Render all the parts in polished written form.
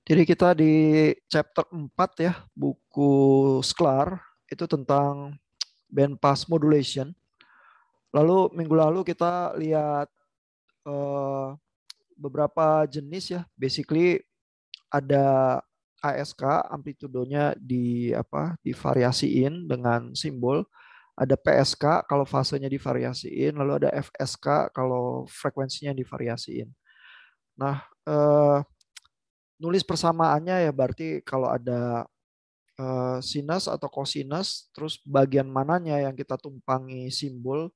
Jadi kita di chapter 4 ya, buku Sklar itu tentang bandpass modulation. Lalu minggu lalu kita lihat eh, beberapa jenis ya. Basically ada ASK, amplitudonya divariasiin dengan simbol. Ada PSK kalau fasenya divariasiin, lalu ada FSK kalau frekuensinya divariasiin. Nah, nulis persamaannya ya berarti kalau ada sinus atau cosinus, terus bagian mananya yang kita tumpangi simbol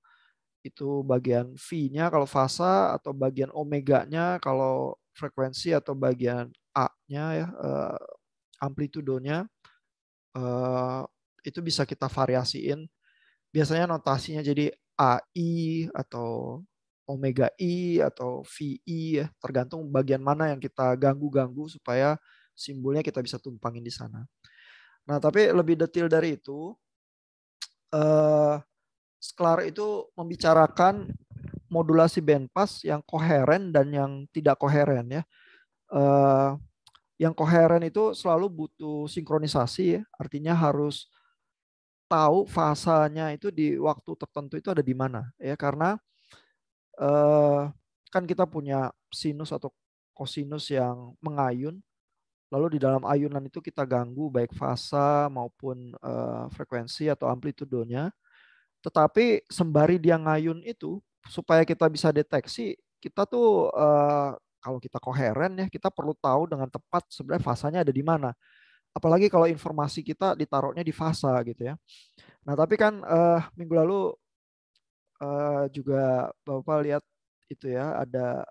itu bagian V-nya kalau fasa atau bagian omeganya kalau frekuensi atau bagian A-nya ya amplitudonya eh, itu bisa kita variasiin. Biasanya notasinya jadi AI atau omega I atau VI ya, tergantung bagian mana yang kita ganggu-ganggu supaya simbolnya kita bisa tumpangin di sana. Nah, tapi lebih detail dari itu, eh, Sklar itu membicarakan modulasi bandpass yang koheren dan yang tidak koheren ya. Eh, yang koheren itu selalu butuh sinkronisasi ya, artinya harus tahu fasanya itu di waktu tertentu itu ada di mana ya, karena eh, kan kita punya sinus atau kosinus yang mengayun, lalu di dalam ayunan itu kita ganggu baik fasa maupun frekuensi atau amplitudonya. Tetapi sembari dia ngayun itu, supaya kita bisa deteksi, kita tuh kalau kita koheren ya, kita perlu tahu dengan tepat sebenarnya fasanya ada di mana. Apalagi kalau informasi kita ditaruhnya di fasa gitu ya. Nah tapi kan minggu lalu juga Bapak lihat itu ya, ada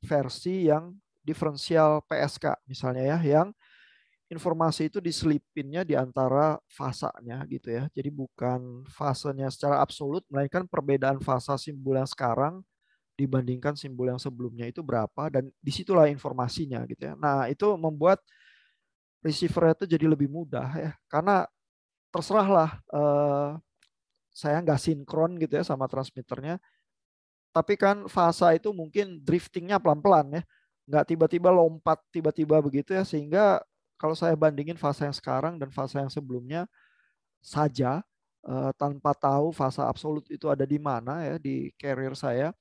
versi yang diferensial PSK misalnya ya, yang informasi itu diselipinnya di antara fasanya gitu ya. Jadi bukan fasenya secara absolut, melainkan perbedaan fasa simbol yang sekarang dibandingkan simbol yang sebelumnya itu berapa, dan disitulah informasinya gitu ya. Nah itu membuat receiver itu jadi lebih mudah ya, karena terserahlah saya nggak sinkron gitu ya sama transmitternya, tapi kan fasa itu mungkin driftingnya pelan-pelan ya, nggak tiba-tiba lompat tiba-tiba begitu ya, sehingga kalau saya bandingin fasa yang sekarang dan fasa yang sebelumnya saja tanpa tahu fasa absolut itu ada di mana ya di carrier saya,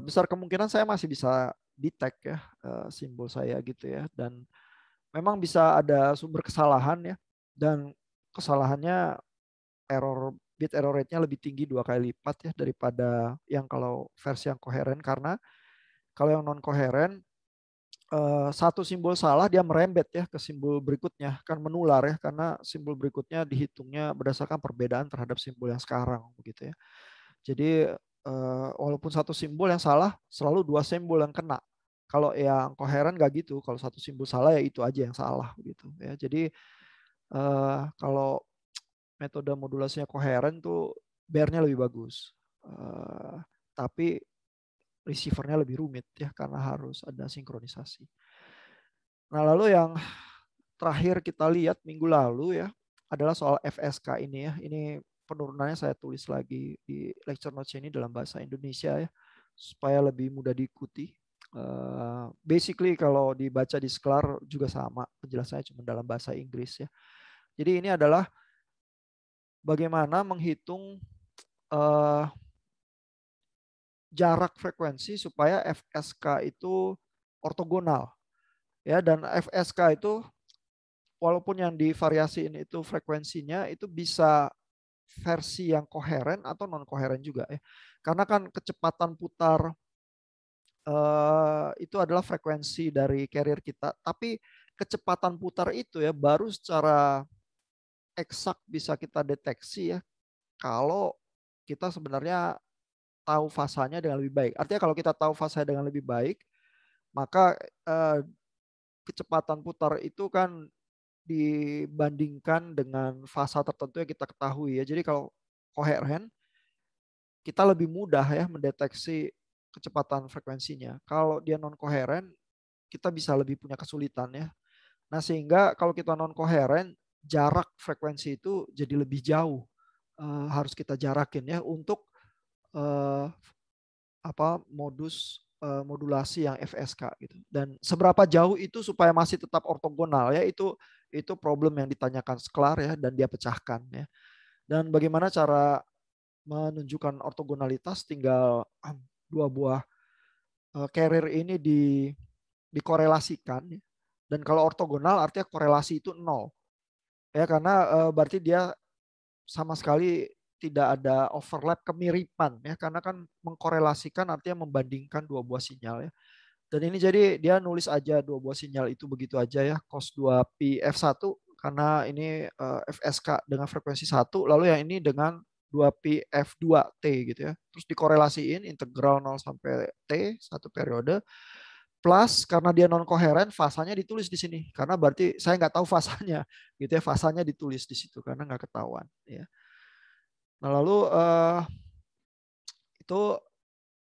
besar kemungkinan saya masih bisa detect ya simbol saya gitu ya, dan memang bisa ada sumber kesalahan ya, dan kesalahannya bit error rate-nya lebih tinggi 2 kali lipat ya daripada yang kalau versi yang koheren, karena kalau yang non koheren satu simbol salah dia merembet ya ke simbol berikutnya, kan menular ya, karena simbol berikutnya dihitungnya berdasarkan perbedaan terhadap simbol yang sekarang begitu ya. Jadi walaupun satu simbol yang salah selalu dua simbol yang kena. Kalau yang koheren gak gitu, kalau satu simbol salah ya itu aja yang salah gitu ya. Jadi kalau metode modulasinya koheren tuh bear-nya lebih bagus. Tapi receiver-nya lebih rumit ya karena harus ada sinkronisasi. Nah, lalu yang terakhir kita lihat minggu lalu ya adalah soal FSK ini ya. Ini penurunannya saya tulis lagi di lecture notes ini dalam bahasa Indonesia ya, supaya lebih mudah diikuti. Basically kalau dibaca di Sklar juga sama, penjelasannya cuma dalam bahasa Inggris ya. Jadi ini adalah bagaimana menghitung uh, jarak frekuensi supaya FSK itu ortogonal ya, dan FSK itu walaupun yang divariasiin itu frekuensinya itu bisa versi yang koheren atau non koheren juga ya, karena kan kecepatan putar itu adalah frekuensi dari carrier kita, tapi kecepatan putar itu ya baru secara eksak bisa kita deteksi ya kalau kita sebenarnya tahu fasanya dengan lebih baik. Artinya kalau kita tahu fasanya dengan lebih baik, maka kecepatan putar itu kan dibandingkan dengan fasa tertentu yang kita ketahui ya. Jadi kalau koheren, kita lebih mudah ya mendeteksi kecepatan frekuensinya. Kalau dia non koheren, kita bisa lebih punya kesulitan ya. Nah sehingga kalau kita non koheren, jarak frekuensi itu jadi lebih jauh. Harus kita jarakin ya untuk uh, modus modulasi yang FSK gitu. Dan seberapa jauh itu supaya masih tetap ortogonal ya, itu problem yang ditanyakan Sklar ya, dan dia pecahkan ya. Dan bagaimana cara menunjukkan ortogonalitas, tinggal dua buah carrier ini dikorelasikan ya. Dan kalau ortogonal artinya korelasi itu nol ya, karena berarti dia sama sekali tidak ada overlap, kemiripan ya, karena kan mengkorelasikan artinya membandingkan dua buah sinyal ya. Dan ini jadi dia nulis aja dua buah sinyal itu begitu aja ya, cos 2pi f1 karena ini FSK dengan frekuensi 1, lalu yang ini dengan 2pi f2t gitu ya. Terus dikorelasiin integral 0 sampai t satu periode, plus karena dia non koheren fasanya ditulis di sini karena berarti saya nggak tahu fasanya gitu ya, fasanya ditulis di situ karena nggak ketahuan ya. Nah lalu itu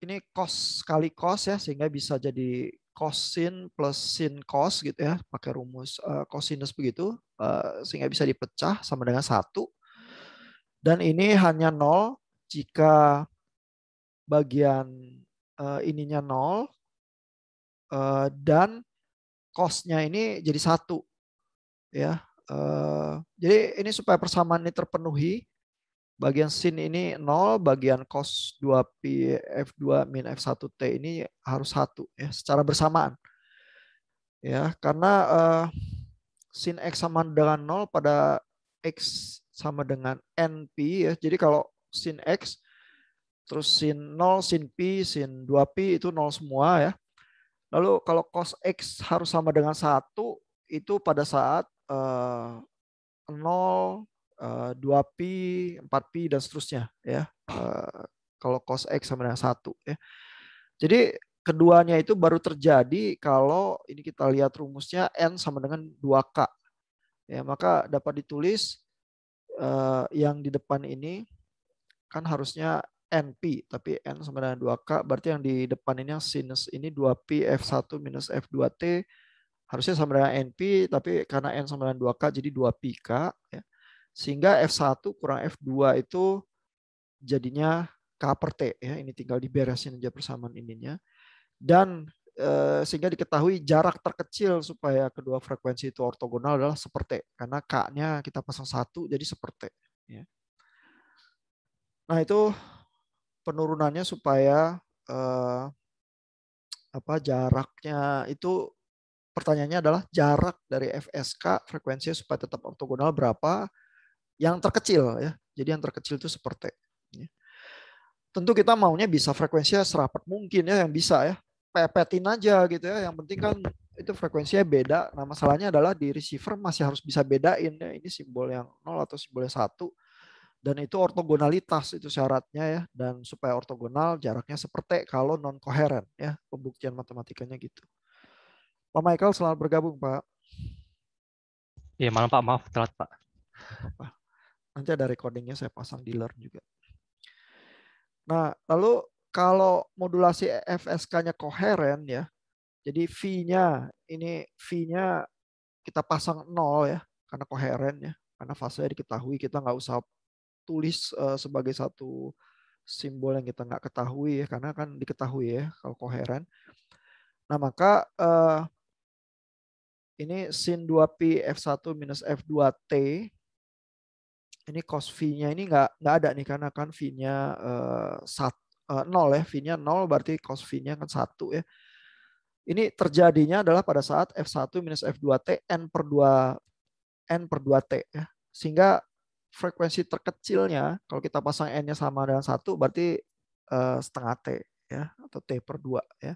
ini cos kali cos ya, sehingga bisa jadi cosin plus sin cos gitu ya, pakai rumus cosinus begitu, sehingga bisa dipecah sama dengan 1. Dan ini hanya 0 jika bagian ininya 0 dan cosnya ini jadi 1 ya. Jadi ini supaya persamaan ini terpenuhi, bagian sin ini 0, bagian cos 2pi f2 min f1t ini harus 1 ya, secara bersamaan. Ya, karena sin x sama dengan 0 pada x sama dengan np ya. Jadi kalau sin x terus sin 0, sin pi, sin 2pi itu 0 semua ya. Lalu kalau cos x harus sama dengan 1 itu pada saat 0, 2pi, 4pi dan seterusnya ya. Kalau cos x sama dengan 1 ya. Jadi keduanya itu baru terjadi kalau ini kita lihat rumusnya n sama dengan 2k. Ya, maka dapat ditulis yang di depan ini kan harusnya np, tapi n sama dengan 2k, berarti yang di depan ini yang sinus ini 2pi f1 minus f2t harusnya sama dengan np, tapi karena n sama dengan 2k jadi 2πk ya. Sehingga f1 kurang f2 itu jadinya k per t ya, ini tinggal diberesin aja persamaan ininya. Dan sehingga diketahui jarak terkecil supaya kedua frekuensi itu ortogonal adalah seperti, karena k-nya kita pasang 1 jadi seperti ya. Nah itu penurunannya supaya jaraknya itu, pertanyaannya adalah jarak dari FSK frekuensinya supaya tetap ortogonal berapa, yang terkecil ya. Jadi yang terkecil itu seperti ya. Tentu kita maunya bisa frekuensinya serapat mungkin ya, yang bisa ya. Pepetin aja gitu ya. Yang penting kan itu frekuensinya beda. Nah masalahnya adalah di receiver masih harus bisa bedain ya. Ini simbol yang 0 atau simbol yang 1. Dan itu ortogonalitas itu syaratnya ya. Dan supaya ortogonal jaraknya seperti kalau non koheren ya. Pembuktian matematikanya gitu. Pak Michael selamat bergabung Pak. Iya malam Pak, maaf telat Pak. Apa. Nanti ada recordingnya saya pasang di Learn juga. Nah lalu kalau modulasi FSK-nya koheren ya, jadi V-nya ini V-nya kita pasang 0 ya, karena koheren ya, karena fasenya diketahui, kita nggak usah tulis sebagai satu simbol yang kita nggak ketahui ya, karena kan diketahui ya kalau koheren. Nah maka ini sin 2pi f1 minus f2t ini cos V-nya ini nggak ada nih, karena kan V-nya 0 ya, V-nya 0 berarti cos V-nya kan 1 ya. Ini terjadinya adalah pada saat F1 minus F2T N per 2T ya. Sehingga frekuensi terkecilnya kalau kita pasang N-nya sama dengan 1 berarti setengah T ya, atau T per 2 ya.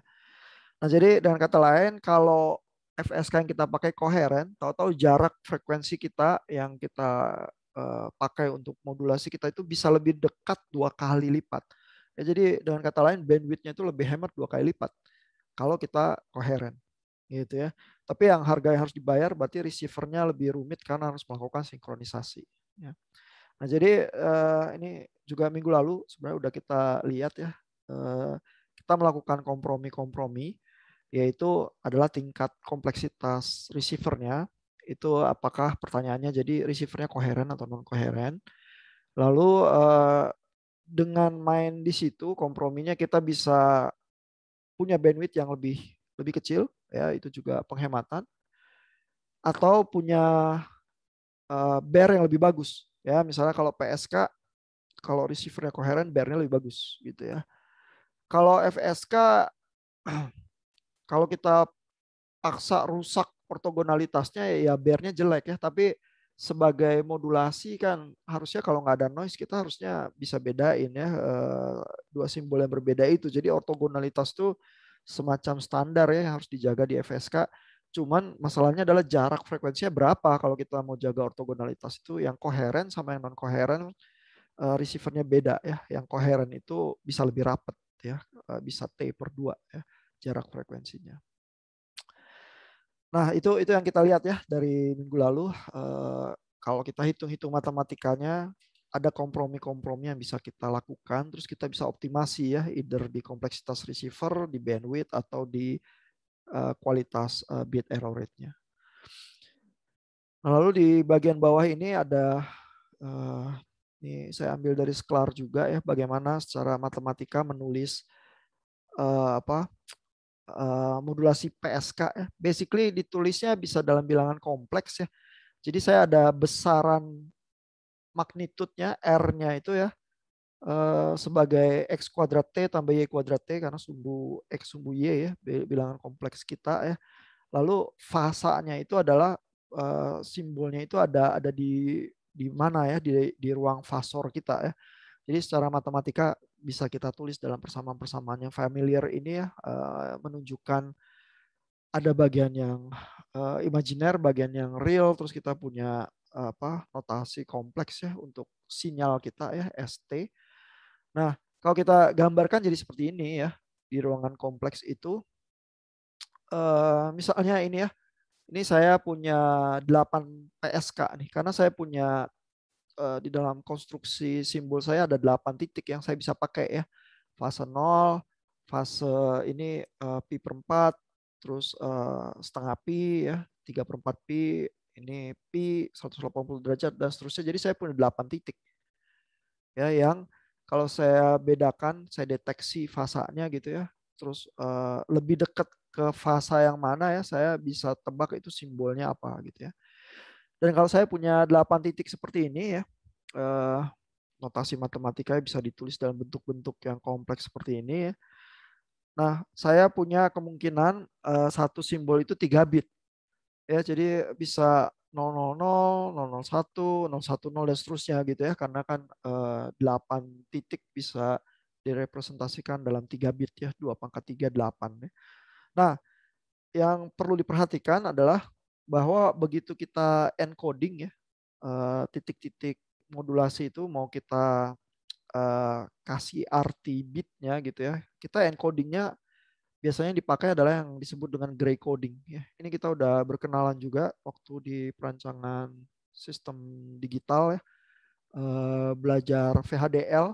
Nah jadi dengan kata lain kalau FSK yang kita pakai koheren, tahu-tahu jarak frekuensi kita yang kita pakai untuk modulasi kita itu bisa lebih dekat 2 kali lipat. Ya, jadi dengan kata lain bandwidth-nya itu lebih hemat 2 kali lipat kalau kita koheren gitu ya. Tapi yang harga yang harus dibayar berarti receivernya lebih rumit karena harus melakukan sinkronisasi ya. Nah jadi ini juga minggu lalu sebenarnya udah kita lihat ya, kita melakukan kompromi-kompromi, yaitu adalah tingkat kompleksitas receivernya itu, apakah pertanyaannya jadi receivernya koheren atau non koheren. Lalu dengan main di situ komprominya kita bisa punya bandwidth yang lebih kecil, ya itu juga penghematan, atau punya bear yang lebih bagus, ya misalnya kalau PSK, kalau receivernya koheren, bearnya lebih bagus gitu ya. Kalau FSK, kalau kita paksa rusak ortogonalitasnya ya bearnya jelek ya, tapi sebagai modulasi kan harusnya kalau nggak ada noise kita harusnya bisa bedain ya dua simbol yang berbeda itu. Jadi ortogonalitas tuh semacam standar ya yang harus dijaga di FSK. Cuman masalahnya adalah jarak frekuensinya berapa kalau kita mau jaga ortogonalitas itu, yang koheren sama yang non koheren receivernya beda ya. Yang koheren itu bisa lebih rapat ya, bisa T/2 ya jarak frekuensinya. Nah, itu yang kita lihat ya dari minggu lalu. Kalau kita hitung-hitung matematikanya, ada kompromi-kompromi yang bisa kita lakukan, terus kita bisa optimasi ya, either di kompleksitas receiver, di bandwidth, atau di kualitas bit error rate-nya. Nah, lalu di bagian bawah ini ada, ini saya ambil dari Sklar juga ya, bagaimana secara matematika menulis modulasi PSK ya. Basically ditulisnya bisa dalam bilangan kompleks ya. Jadi saya ada besaran magnitudenya R-nya itu ya sebagai X kuadrat T tambah Y kuadrat T karena sumbu X sumbu Y ya, bilangan kompleks kita ya. Lalu fasanya itu adalah simbolnya itu ada di mana ya, di ruang fasor kita ya. Jadi secara matematika bisa kita tulis dalam persamaan-persamaan yang familiar ini ya, menunjukkan ada bagian yang imajiner, bagian yang real, terus kita punya notasi kompleks ya untuk sinyal kita ya, ST. Nah, kalau kita gambarkan jadi seperti ini ya, di ruangan kompleks itu, misalnya ini ya, ini saya punya 8 PSK nih, karena saya punya di dalam konstruksi simbol saya ada 8 titik yang saya bisa pakai ya. Fase 0, fase ini pi/4, terus setengah pi ya, 3/4 pi, ini pi 180 derajat dan seterusnya. Jadi saya punya 8 titik. Ya, yang kalau saya bedakan, saya deteksi fasanya gitu ya. Terus lebih dekat ke fasa yang mana ya, saya bisa tebak itu simbolnya apa gitu ya. Dan kalau saya punya 8 titik seperti ini ya, notasi matematika bisa ditulis dalam bentuk-bentuk yang kompleks seperti ini ya. Nah, saya punya kemungkinan satu simbol itu 3 bit. Ya, jadi bisa 000, 001, 010 dan seterusnya gitu ya, karena kan 8 titik bisa direpresentasikan dalam 3 bit ya, 2 pangkat 3, 8 ya. Nah, yang perlu diperhatikan adalah bahwa begitu kita encoding ya, titik-titik modulasi itu mau kita kasih arti bitnya gitu ya, kita encodingnya biasanya dipakai adalah yang disebut dengan gray coding ya. Ini kita udah berkenalan juga waktu di perancangan sistem digital ya, belajar VHDL.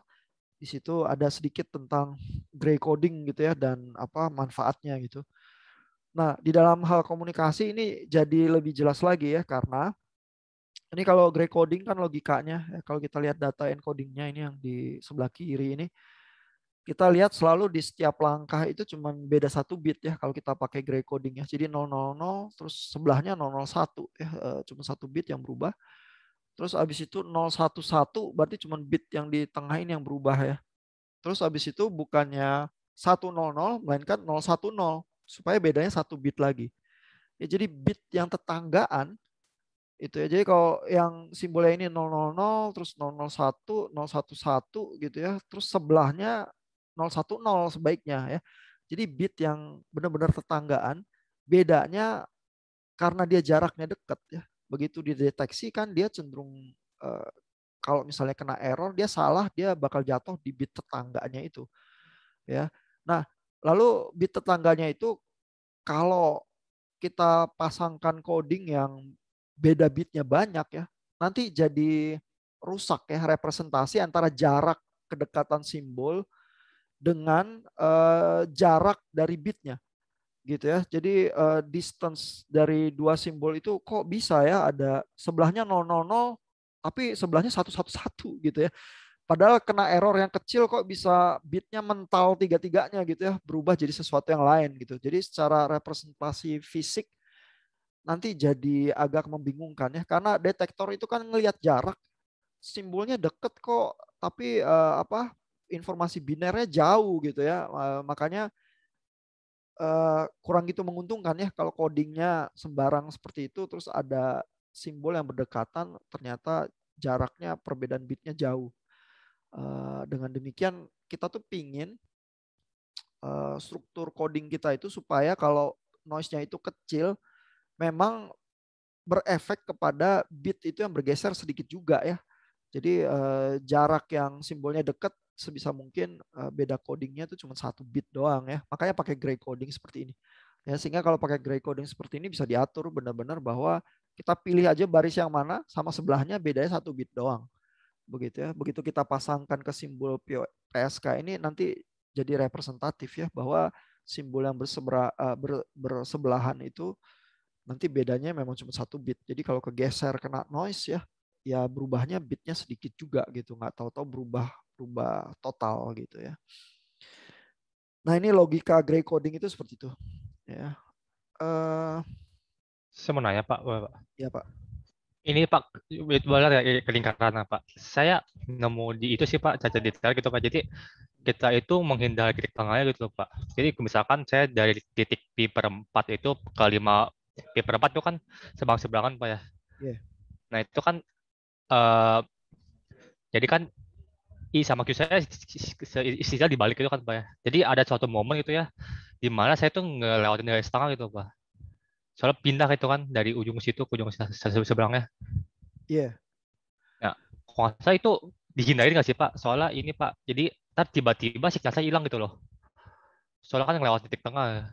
Di situ ada sedikit tentang gray coding gitu ya, dan apa manfaatnya gitu. Nah, di dalam hal komunikasi ini jadi lebih jelas lagi ya, karena ini kalau gray coding kan logikanya ya, kalau kita lihat data encodingnya ini yang di sebelah kiri ini, kita lihat selalu di setiap langkah itu cuma beda 1 bit ya kalau kita pakai gray coding ya. Jadi 000 terus sebelahnya 001 ya, cuma 1 bit yang berubah. Terus abis itu 011 berarti cuma bit yang di tengah ini yang berubah ya. Terus abis itu bukannya 100 melainkan 010 supaya bedanya 1 bit lagi. Ya, jadi bit yang tetanggaan itu ya. Jadi kalau yang simbolnya ini 000 terus 001, 011 gitu ya. Terus sebelahnya 010 sebaiknya ya. Jadi bit yang benar-benar tetanggaan, bedanya karena dia jaraknya dekat ya. Begitu dideteksi kan dia cenderung kalau misalnya kena error dia salah, dia bakal jatuh di bit tetangganya itu ya. Nah, lalu bit tetangganya itu kalau kita pasangkan coding yang beda bitnya banyak ya, nanti jadi rusak ya representasi antara jarak kedekatan simbol dengan jarak dari bitnya gitu ya. Jadi distance dari dua simbol itu kok bisa ya ada sebelahnya 000 tapi sebelahnya 111 gitu ya. Padahal kena error yang kecil kok bisa bitnya mental tiga-tiganya gitu ya, berubah jadi sesuatu yang lain gitu. Jadi secara representasi fisik nanti jadi agak membingungkan ya, karena detektor itu kan ngelihat jarak, simbolnya deket kok, tapi informasi binernya jauh gitu ya. Makanya kurang gitu menguntungkan ya kalau codingnya sembarang seperti itu, terus ada simbol yang berdekatan, ternyata jaraknya perbedaan bitnya jauh. Dengan demikian kita tuh pingin struktur coding kita itu supaya kalau noise-nya itu kecil, memang berefek kepada bit itu yang bergeser sedikit juga ya. Jadi jarak yang simbolnya dekat sebisa mungkin beda codingnya itu cuma 1 bit doang ya. Makanya pakai gray coding seperti ini. Ya, sehingga kalau pakai gray coding seperti ini bisa diatur benar-benar bahwa kita pilih aja baris yang mana sama sebelahnya bedanya 1 bit doang. Begitu ya. Begitu kita pasangkan ke simbol PSK ini nanti jadi representatif ya, bahwa simbol yang bersebelahan itu nanti bedanya memang cuma 1 bit. Jadi kalau kegeser kena noise ya, ya berubahnya bitnya sedikit juga gitu, nggak tahu-tahu berubah total gitu ya. Nah ini logika gray coding itu seperti itu ya. Saya mau nanya Pak, Ya Pak. ini Pak, benar ya kelingkaran Pak. Saya nemu di itu sih Pak, cacat detail gitu Pak. Jadi kita itu menghindari titik tengahnya gitu loh Pak. Jadi misalkan saya dari titik P/4 itu ke 5 P/4 itu kan sebelahan Pak ya. Yeah. Nah itu kan eh, jadi kan I sama Q saya istilah dibalik itu kan Pak ya. Jadi ada suatu momen gitu ya, di mana saya tuh ngelewatin dari setengah gitu Pak. Soalnya pindah itu kan dari ujung situ ke ujung sebelahnya. Iya. Ya, kalau saya itu dihindarin nggak sih Pak? Soalnya ini Pak, jadi ntar tiba-tiba signal saya hilang gitu loh. Soalnya kan yang lewat titik tengah.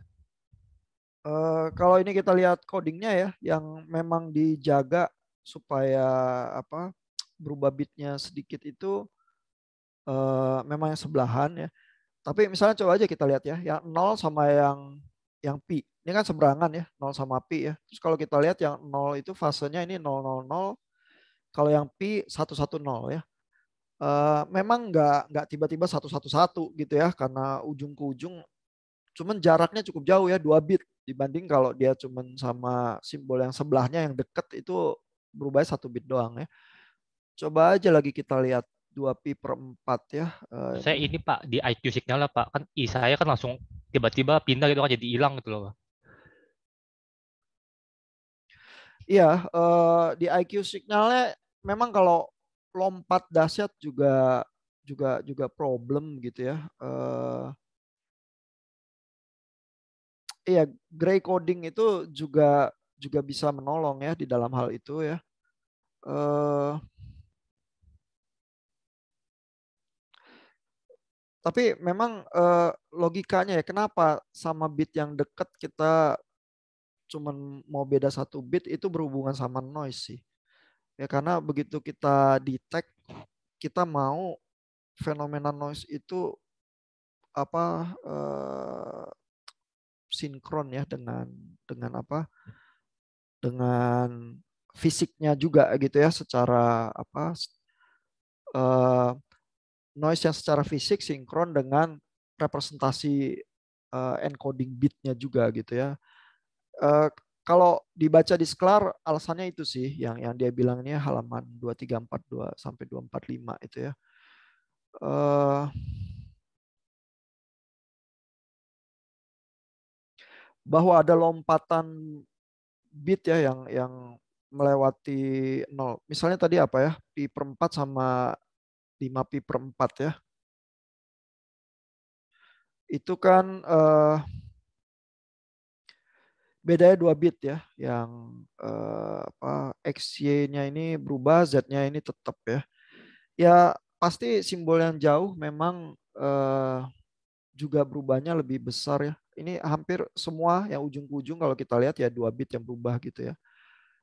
Kalau ini kita lihat codingnya ya, yang memang dijaga supaya apa berubah bitnya sedikit itu memang yang sebelahan ya. Tapi misalnya coba aja kita lihat ya, yang 0 sama yang pi. Ini kan seberangan ya, 0 sama pi ya. Terus kalau kita lihat yang 0 itu fasenya ini 000, kalau yang pi 110 ya. Memang nggak tiba-tiba 111 gitu ya, karena ujung ke ujung. Cuman jaraknya cukup jauh ya, 2 bit dibanding kalau dia cuman sama simbol yang sebelahnya yang deket itu berubah 1 bit doang ya. Coba aja lagi kita lihat 2 pi/4 ya. Saya Ini ini Pak, di IQ signal lah Pak. Kan I saya kan langsung tiba-tiba pindah gitu kan jadi hilang gitu loh Pak. iya, di IQ signalnya memang kalau lompat dahsyat juga juga problem gitu ya. Iya, gray coding itu juga juga bisa menolong ya di dalam hal itu ya. Eh, tapi memang logikanya ya, kenapa sama bit yang dekat kita cuman mau beda 1 bit itu berhubungan sama noise sih. Ya karena begitu kita detect, kita mau fenomena noise itu apa sinkron ya dengan apa? Dengan fisiknya juga gitu ya, secara apa? eh, Noise yang secara fisik sinkron dengan representasi encoding bitnya juga gitu ya. Eh, Kalau dibaca di Sklar alasannya itu sih yang dia bilangnya halaman 2342 sampai 245 itu ya. Eh, bahwa ada lompatan bit ya yang melewati nol. Misalnya tadi apa ya? Pi/4 sama 5 pi/4 ya. Itu kan bedanya 2 bit ya, yang XY-nya ini berubah, Z-nya ini tetap ya. Ya pasti simbol yang jauh memang juga berubahnya lebih besar ya. Ini hampir semua yang ujung ke ujung kalau kita lihat ya 2 bit yang berubah gitu ya.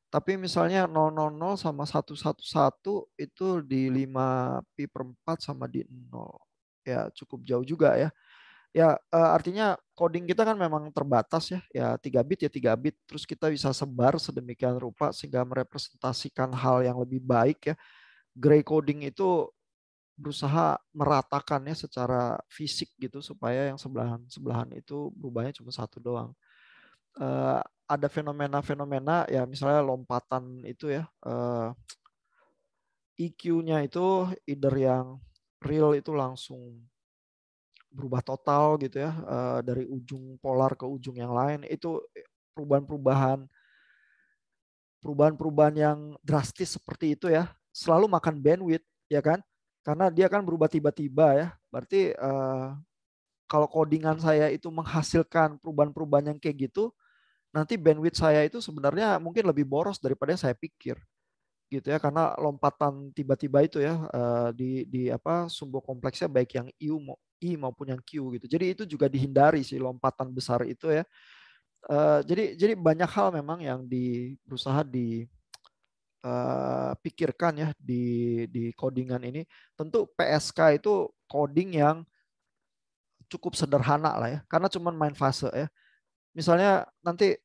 Tapi misalnya 000 sama 111 itu di 5 pi/4 sama di 0. Ya cukup jauh juga ya. Ya, artinya coding kita kan memang terbatas ya. Ya 3 bit ya 3 bit. Terus kita bisa sebar sedemikian rupa sehingga merepresentasikan hal yang lebih baik ya. Gray coding itu berusaha meratakannya secara fisik gitu supaya yang sebelahan itu berubahnya cuma satu doang. Ada fenomena-fenomena ya misalnya lompatan itu ya, EQ-nya itu either yang real itu langsung berubah total gitu ya, dari ujung polar ke ujung yang lain, itu perubahan-perubahan perubahan-perubahan yang drastis seperti itu ya selalu makan bandwidth ya kan, karena dia kan berubah tiba-tiba ya, berarti kalau codingan saya itu menghasilkan perubahan-perubahan yang kayak gitu, nanti bandwidth saya itu sebenarnya mungkin lebih boros daripada yang saya pikir gitu ya, karena lompatan tiba-tiba itu ya, di apa sumbu kompleksnya baik yang I maupun yang Q gitu. Jadi itu juga dihindari sih lompatan besar itu ya. Jadi banyak hal memang yang berusaha dipikirkan ya di codingan ini. Tentu PSK itu coding yang cukup sederhana lah ya, karena cuma main fase ya. Misalnya nanti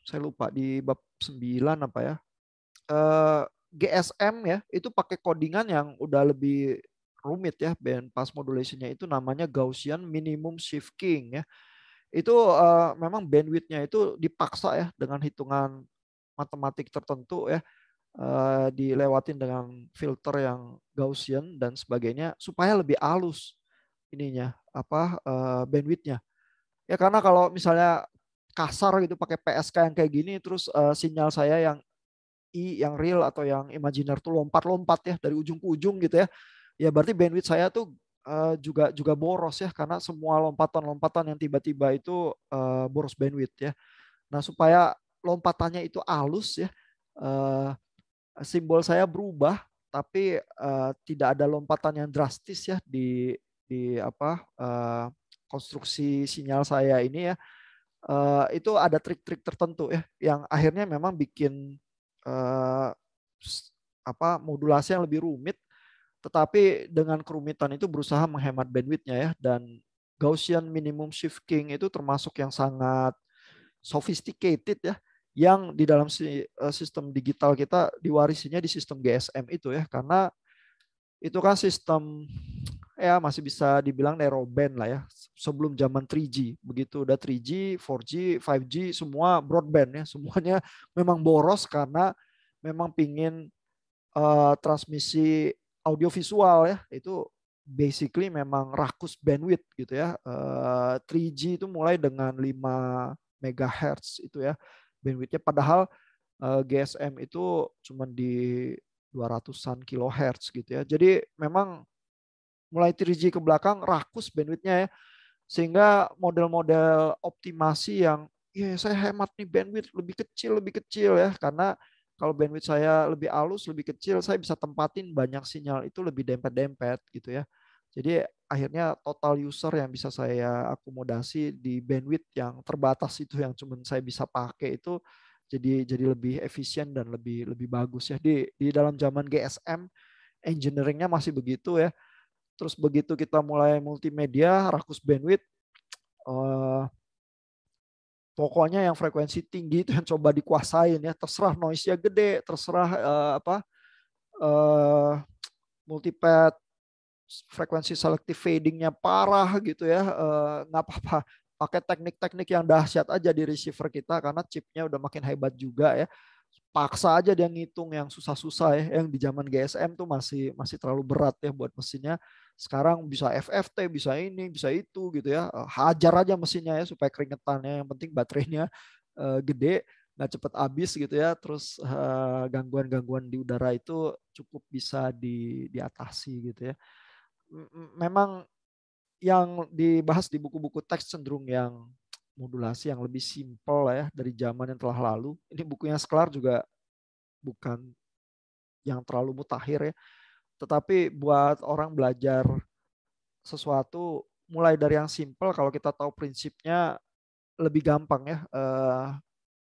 saya lupa di bab 9 apa ya, GSM ya itu pakai codingan yang udah lebih rumit ya, band pass modulationnya itu namanya Gaussian minimum shifting ya. Itu memang bandwidthnya itu dipaksa ya dengan hitungan matematik tertentu ya, dilewatin dengan filter yang Gaussian dan sebagainya supaya lebih halus ininya apa, bandwidthnya ya, karena kalau misalnya kasar gitu pakai PSK yang kayak gini terus sinyal saya yang yang real atau yang imajiner tuh lompat-lompat ya dari ujung ke ujung gitu ya. Ya berarti bandwidth saya tuh juga juga boros ya, karena semua lompatan-lompatan yang tiba-tiba itu boros bandwidth ya. Nah, supaya lompatannya itu halus ya, eh, simbol saya berubah tapi tidak ada lompatan yang drastis ya di apa, konstruksi sinyal saya ini ya. Itu ada trik-trik tertentu ya yang akhirnya memang bikin uh, apa modulasi yang lebih rumit, tetapi dengan kerumitan itu berusaha menghemat bandwidthnya ya, dan Gaussian minimum shifting itu termasuk yang sangat sophisticated ya, yang di dalam sistem digital kita diwarisinya di sistem GSM itu ya, karena itu kan sistem ya masih bisa dibilang narrowband lah ya, sebelum zaman 3G. Begitu udah 3G, 4G, 5G semua broadband ya, semuanya memang boros karena memang pingin transmisi audiovisual ya, itu basically memang rakus bandwidth gitu ya. 3G itu mulai dengan 5 megahertz itu ya bandwidthnya, padahal GSM itu cuma di 200-an kilohertz gitu ya. Jadi memang mulai 3G ke belakang rakus bandwidthnya ya, sehingga model-model optimasi yang ya saya hemat nih bandwidth lebih kecil ya, karena kalau bandwidth saya lebih halus lebih kecil saya bisa tempatin banyak sinyal itu lebih dempet-dempet gitu ya. Jadi akhirnya total user yang bisa saya akomodasi di bandwidth yang terbatas itu yang cuma saya bisa pakai itu jadi lebih efisien dan lebih lebih bagus ya di dalam zaman GSM. Engineeringnya masih begitu ya. Terus begitu kita mulai multimedia, rakus bandwidth, uh, pokoknya yang frekuensi tinggi itu yang coba dikuasain ya. Terserah noise-nya gede, terserah apa, multipath, frekuensi selective fading-nya parah gitu ya. Nggak apa-apa, pakai teknik-teknik yang dahsyat aja di receiver kita karena chipnya udah makin hebat juga ya. Paksa aja dia ngitung yang susah-susah ya, yang di zaman GSM tuh masih masih terlalu berat ya buat mesinnya. Sekarang bisa FFT, bisa ini, bisa itu gitu ya. Hajar aja mesinnya ya supaya keringetannya, yang penting baterainya gede, nggak cepet habis gitu ya. Terus gangguan-gangguan di udara itu cukup bisa diatasi gitu ya. Memang yang dibahas di buku-buku teks cenderung yang modulasi yang lebih simpel lah ya dari zaman yang telah lalu. Ini bukunya Sklar juga bukan yang terlalu mutakhir ya. Tetapi buat orang belajar sesuatu mulai dari yang simpel, kalau kita tahu prinsipnya lebih gampang ya.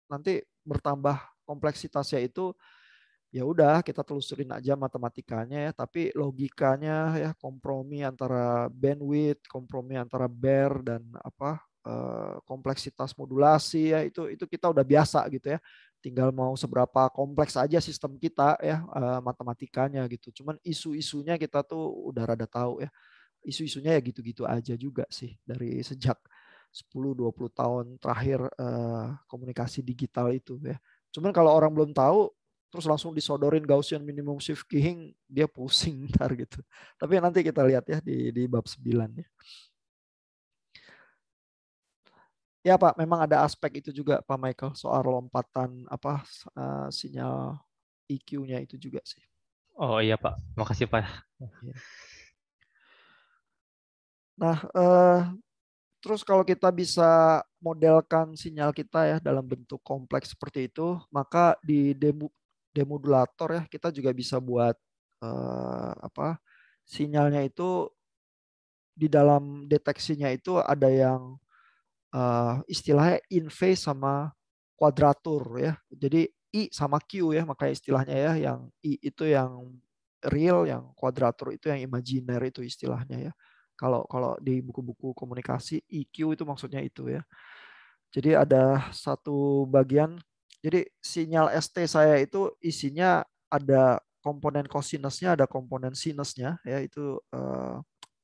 Nanti bertambah kompleksitasnya itu ya udah kita telusurin aja matematikanya ya, tapi logikanya ya, kompromi antara bandwidth, kompromi antara bar dan apa, kompleksitas modulasi ya, itu kita udah biasa gitu ya. Tinggal mau seberapa kompleks aja sistem kita ya, matematikanya gitu. Cuman isu-isunya kita tuh udah rada tahu ya. Isu-isunya ya gitu-gitu aja juga sih dari sejak 10-20 tahun terakhir komunikasi digital itu ya. Cuman kalau orang belum tahu terus langsung disodorin Gaussian minimum shift keying, dia pusing ntar gitu. Tapi nanti kita lihat ya di bab 9 ya. Ya Pak, memang ada aspek itu juga Pak Michael soal lompatan apa sinyal EQ-nya itu juga sih. Oh iya Pak, makasih Pak. Ya. Nah, terus kalau kita bisa modelkan sinyal kita ya dalam bentuk kompleks seperti itu, maka di demodulator ya kita juga bisa buat apa sinyalnya itu di dalam deteksinya itu ada yang istilahnya in phase sama kuadratur ya. Jadi I sama Q ya, makanya istilahnya ya yang I itu yang real, yang kuadratur itu yang imajiner itu istilahnya ya. Kalau kalau di buku-buku komunikasi IQ itu maksudnya itu ya. Jadi ada satu bagian, jadi sinyal ST saya itu isinya ada komponen cosinusnya, ada komponen sinusnya ya, itu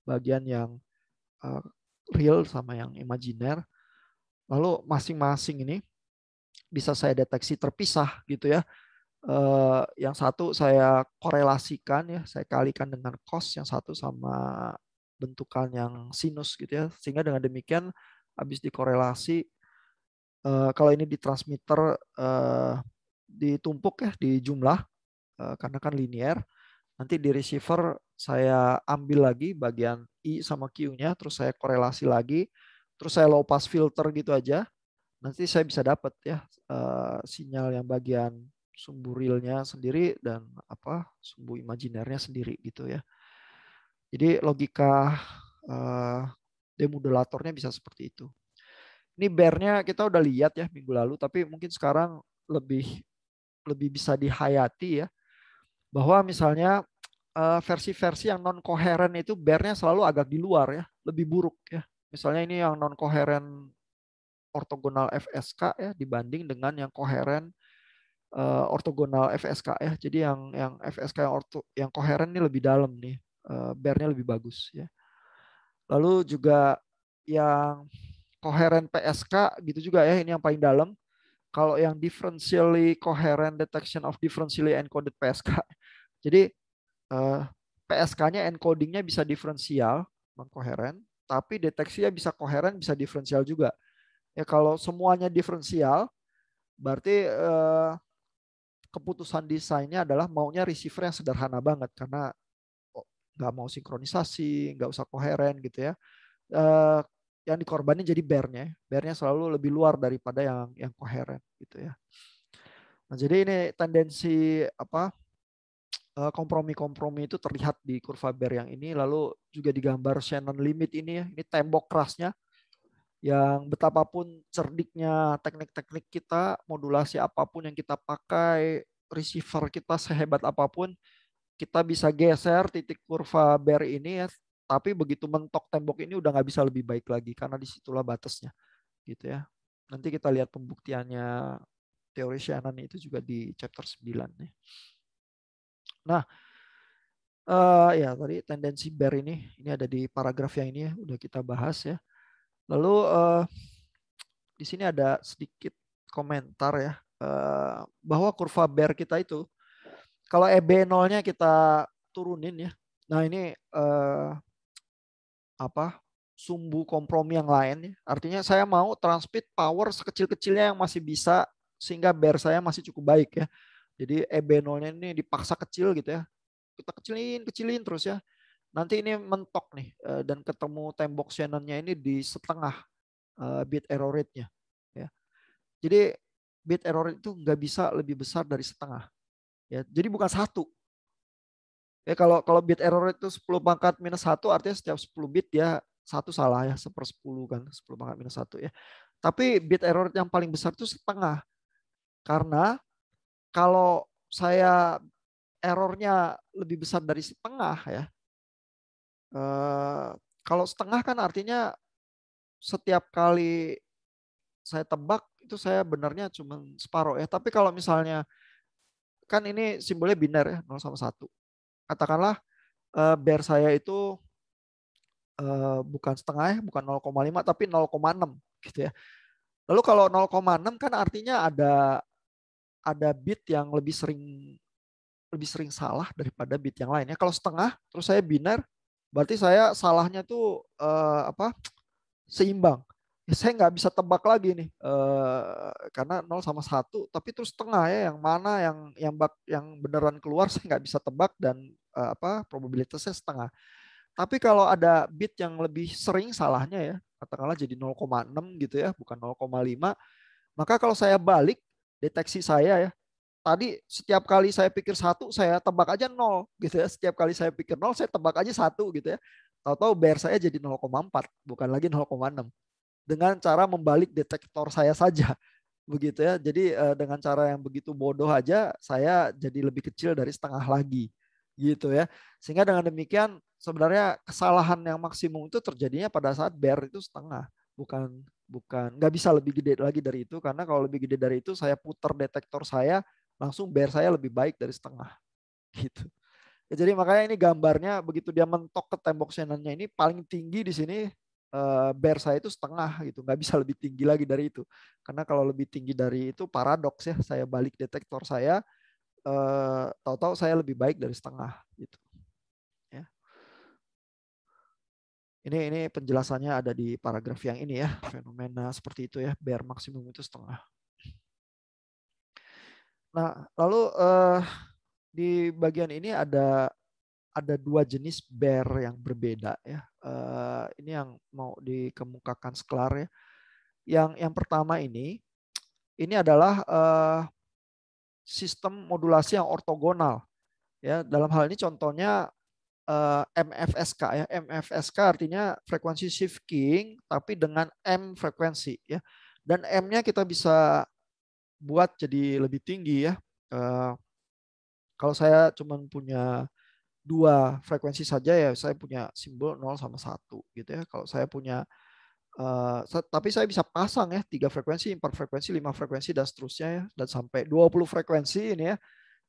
bagian yang eh, real sama yang imajiner. Lalu masing-masing ini bisa saya deteksi terpisah gitu ya. Yang satu saya korelasikan ya, saya kalikan dengan cos, yang satu sama bentukan yang sinus gitu ya. Sehingga dengan demikian habis dikorelasi, kalau ini di transmitter ditumpuk ya di jumlah karena kan linear. Nanti di receiver saya ambil lagi bagian I sama Q-nya, terus saya korelasi lagi, terus saya low pass filter gitu aja. Nanti saya bisa dapat ya sinyal yang bagian sumbu realnya sendiri dan apa sumbu imajinernya sendiri gitu ya. Jadi logika demodulatornya bisa seperti itu. Ini bear-nya kita udah lihat ya minggu lalu, tapi mungkin sekarang lebih lebih bisa dihayati ya, bahwa misalnya versi-versi yang non koheren itu bear-nya selalu agak di luar ya, lebih buruk ya. Misalnya ini yang non koheren ortogonal FSK ya dibanding dengan yang koheren ortogonal FSK ya. Jadi yang FSK yang koheren ini lebih dalam nih, bear-nya lebih bagus ya. Lalu juga yang koheren PSK gitu juga ya, ini yang paling dalam. Kalau yang differentially coherent detection of differentially encoded PSK. Jadi PSK-nya encodingnya bisa diferensial, non koheren, tapi deteksinya bisa koheren, bisa diferensial juga. Ya kalau semuanya diferensial, berarti keputusan desainnya adalah maunya receiver yang sederhana banget karena nggak mau sinkronisasi, nggak usah koheren gitu ya. Eh, yang dikorbanin jadi bear-nya selalu lebih luar daripada yang koheren gitu ya. Nah, jadi ini tendensi apa kompromi-kompromi itu terlihat di kurva bear yang ini, lalu juga digambar Shannon limit ini ya. Ini tembok kerasnya yang betapapun cerdiknya teknik-teknik kita, modulasi apapun yang kita pakai, receiver kita sehebat apapun, kita bisa geser titik kurva bear ini ya, tapi begitu mentok tembok ini udah nggak bisa lebih baik lagi karena disitulah batasnya gitu ya. Nanti kita lihat pembuktiannya teori Shannon itu juga di chapter 9 nih. Nah, ya tadi tendensi bear ini ada di paragraf yang ini ya, udah kita bahas ya. Lalu di sini ada sedikit komentar ya, bahwa kurva bear kita itu kalau EB0-nya kita turunin ya. Nah, ini apa? Sumbu kompromi yang lain ya. Artinya saya mau transmit power sekecil-kecilnya yang masih bisa sehingga bear saya masih cukup baik ya. Jadi EB0-nya ini dipaksa kecil gitu ya. Kita kecilin terus ya. Nanti ini mentok nih dan ketemu tembok Shannon-nya ini di setengah bit error rate-nya ya. Jadi bit error rate itu nggak bisa lebih besar dari setengah ya. Jadi bukan satu. Ya kalau bit error rate itu 10 pangkat minus 1 artinya setiap 10 bit dia satu salah ya, 1/10 kan, 10 pangkat minus 1 ya. Tapi bit error rate yang paling besar itu setengah. Karena kalau saya errornya lebih besar dari setengah ya, kalau setengah kan artinya setiap kali saya tebak itu saya benarnya cuma separuh ya. Tapi kalau misalnya kan ini simbolnya biner ya, 0 sama 1. Katakanlah bear saya itu bukan setengah ya, bukan 0,5 tapi 0,6 gitu ya. Lalu kalau 0,6 kan artinya ada bit yang lebih sering salah daripada bit yang lain ya. Kalau setengah terus saya biner, berarti saya salahnya tuh seimbang. Ya, saya nggak bisa tebak lagi nih karena 0 sama 1 tapi terus setengah ya, yang mana yang beneran keluar saya nggak bisa tebak, dan probabilitasnya setengah. Tapi kalau ada bit yang lebih sering salahnya ya, katakanlah jadi 0,6 gitu ya, bukan 0,5, maka kalau saya balik deteksi saya ya, tadi setiap kali saya pikir 1 saya tebak aja 0 gitu ya. Setiap kali saya pikir 0 saya tebak aja 1 gitu ya. Tahu-tahu bear saya jadi 0,4 bukan lagi 0,6. Dengan cara membalik detektor saya saja. Begitu ya. Jadi dengan cara yang begitu bodoh aja saya jadi lebih kecil dari setengah lagi. Gitu ya. Sehingga dengan demikian sebenarnya kesalahan yang maksimum itu terjadinya pada saat bear itu setengah, bukan bukan nggak bisa lebih gede lagi dari itu, karena kalau lebih gede dari itu saya putar detektor saya langsung bear saya lebih baik dari setengah gitu. Ya, jadi makanya ini gambarnya begitu dia mentok ke tembok Shannonnya ini paling tinggi di sini, bear saya itu setengah gitu, nggak bisa lebih tinggi lagi dari itu, karena kalau lebih tinggi dari itu paradoks ya, saya balik detektor saya, tahu-tahu saya lebih baik dari setengah gitu ya. Ini penjelasannya ada di paragraf yang ini ya, fenomena seperti itu ya, bear maksimum itu setengah. Nah, lalu di bagian ini ada dua jenis bear yang berbeda ya. Ini yang mau dikemukakan Sklar ya. Yang pertama ini adalah sistem modulasi yang ortogonal ya. Dalam hal ini contohnya MFSK ya. MFSK artinya frekuensi shifting tapi dengan M frekuensi ya. Dan M-nya kita bisa buat jadi lebih tinggi ya. Kalau saya cuma punya 2 frekuensi saja ya, saya punya simbol 0 sama 1 gitu ya. Kalau saya punya tapi saya bisa pasang ya 3 frekuensi, 4 frekuensi, 5 frekuensi dan seterusnya ya, dan sampai 20 frekuensi ini ya.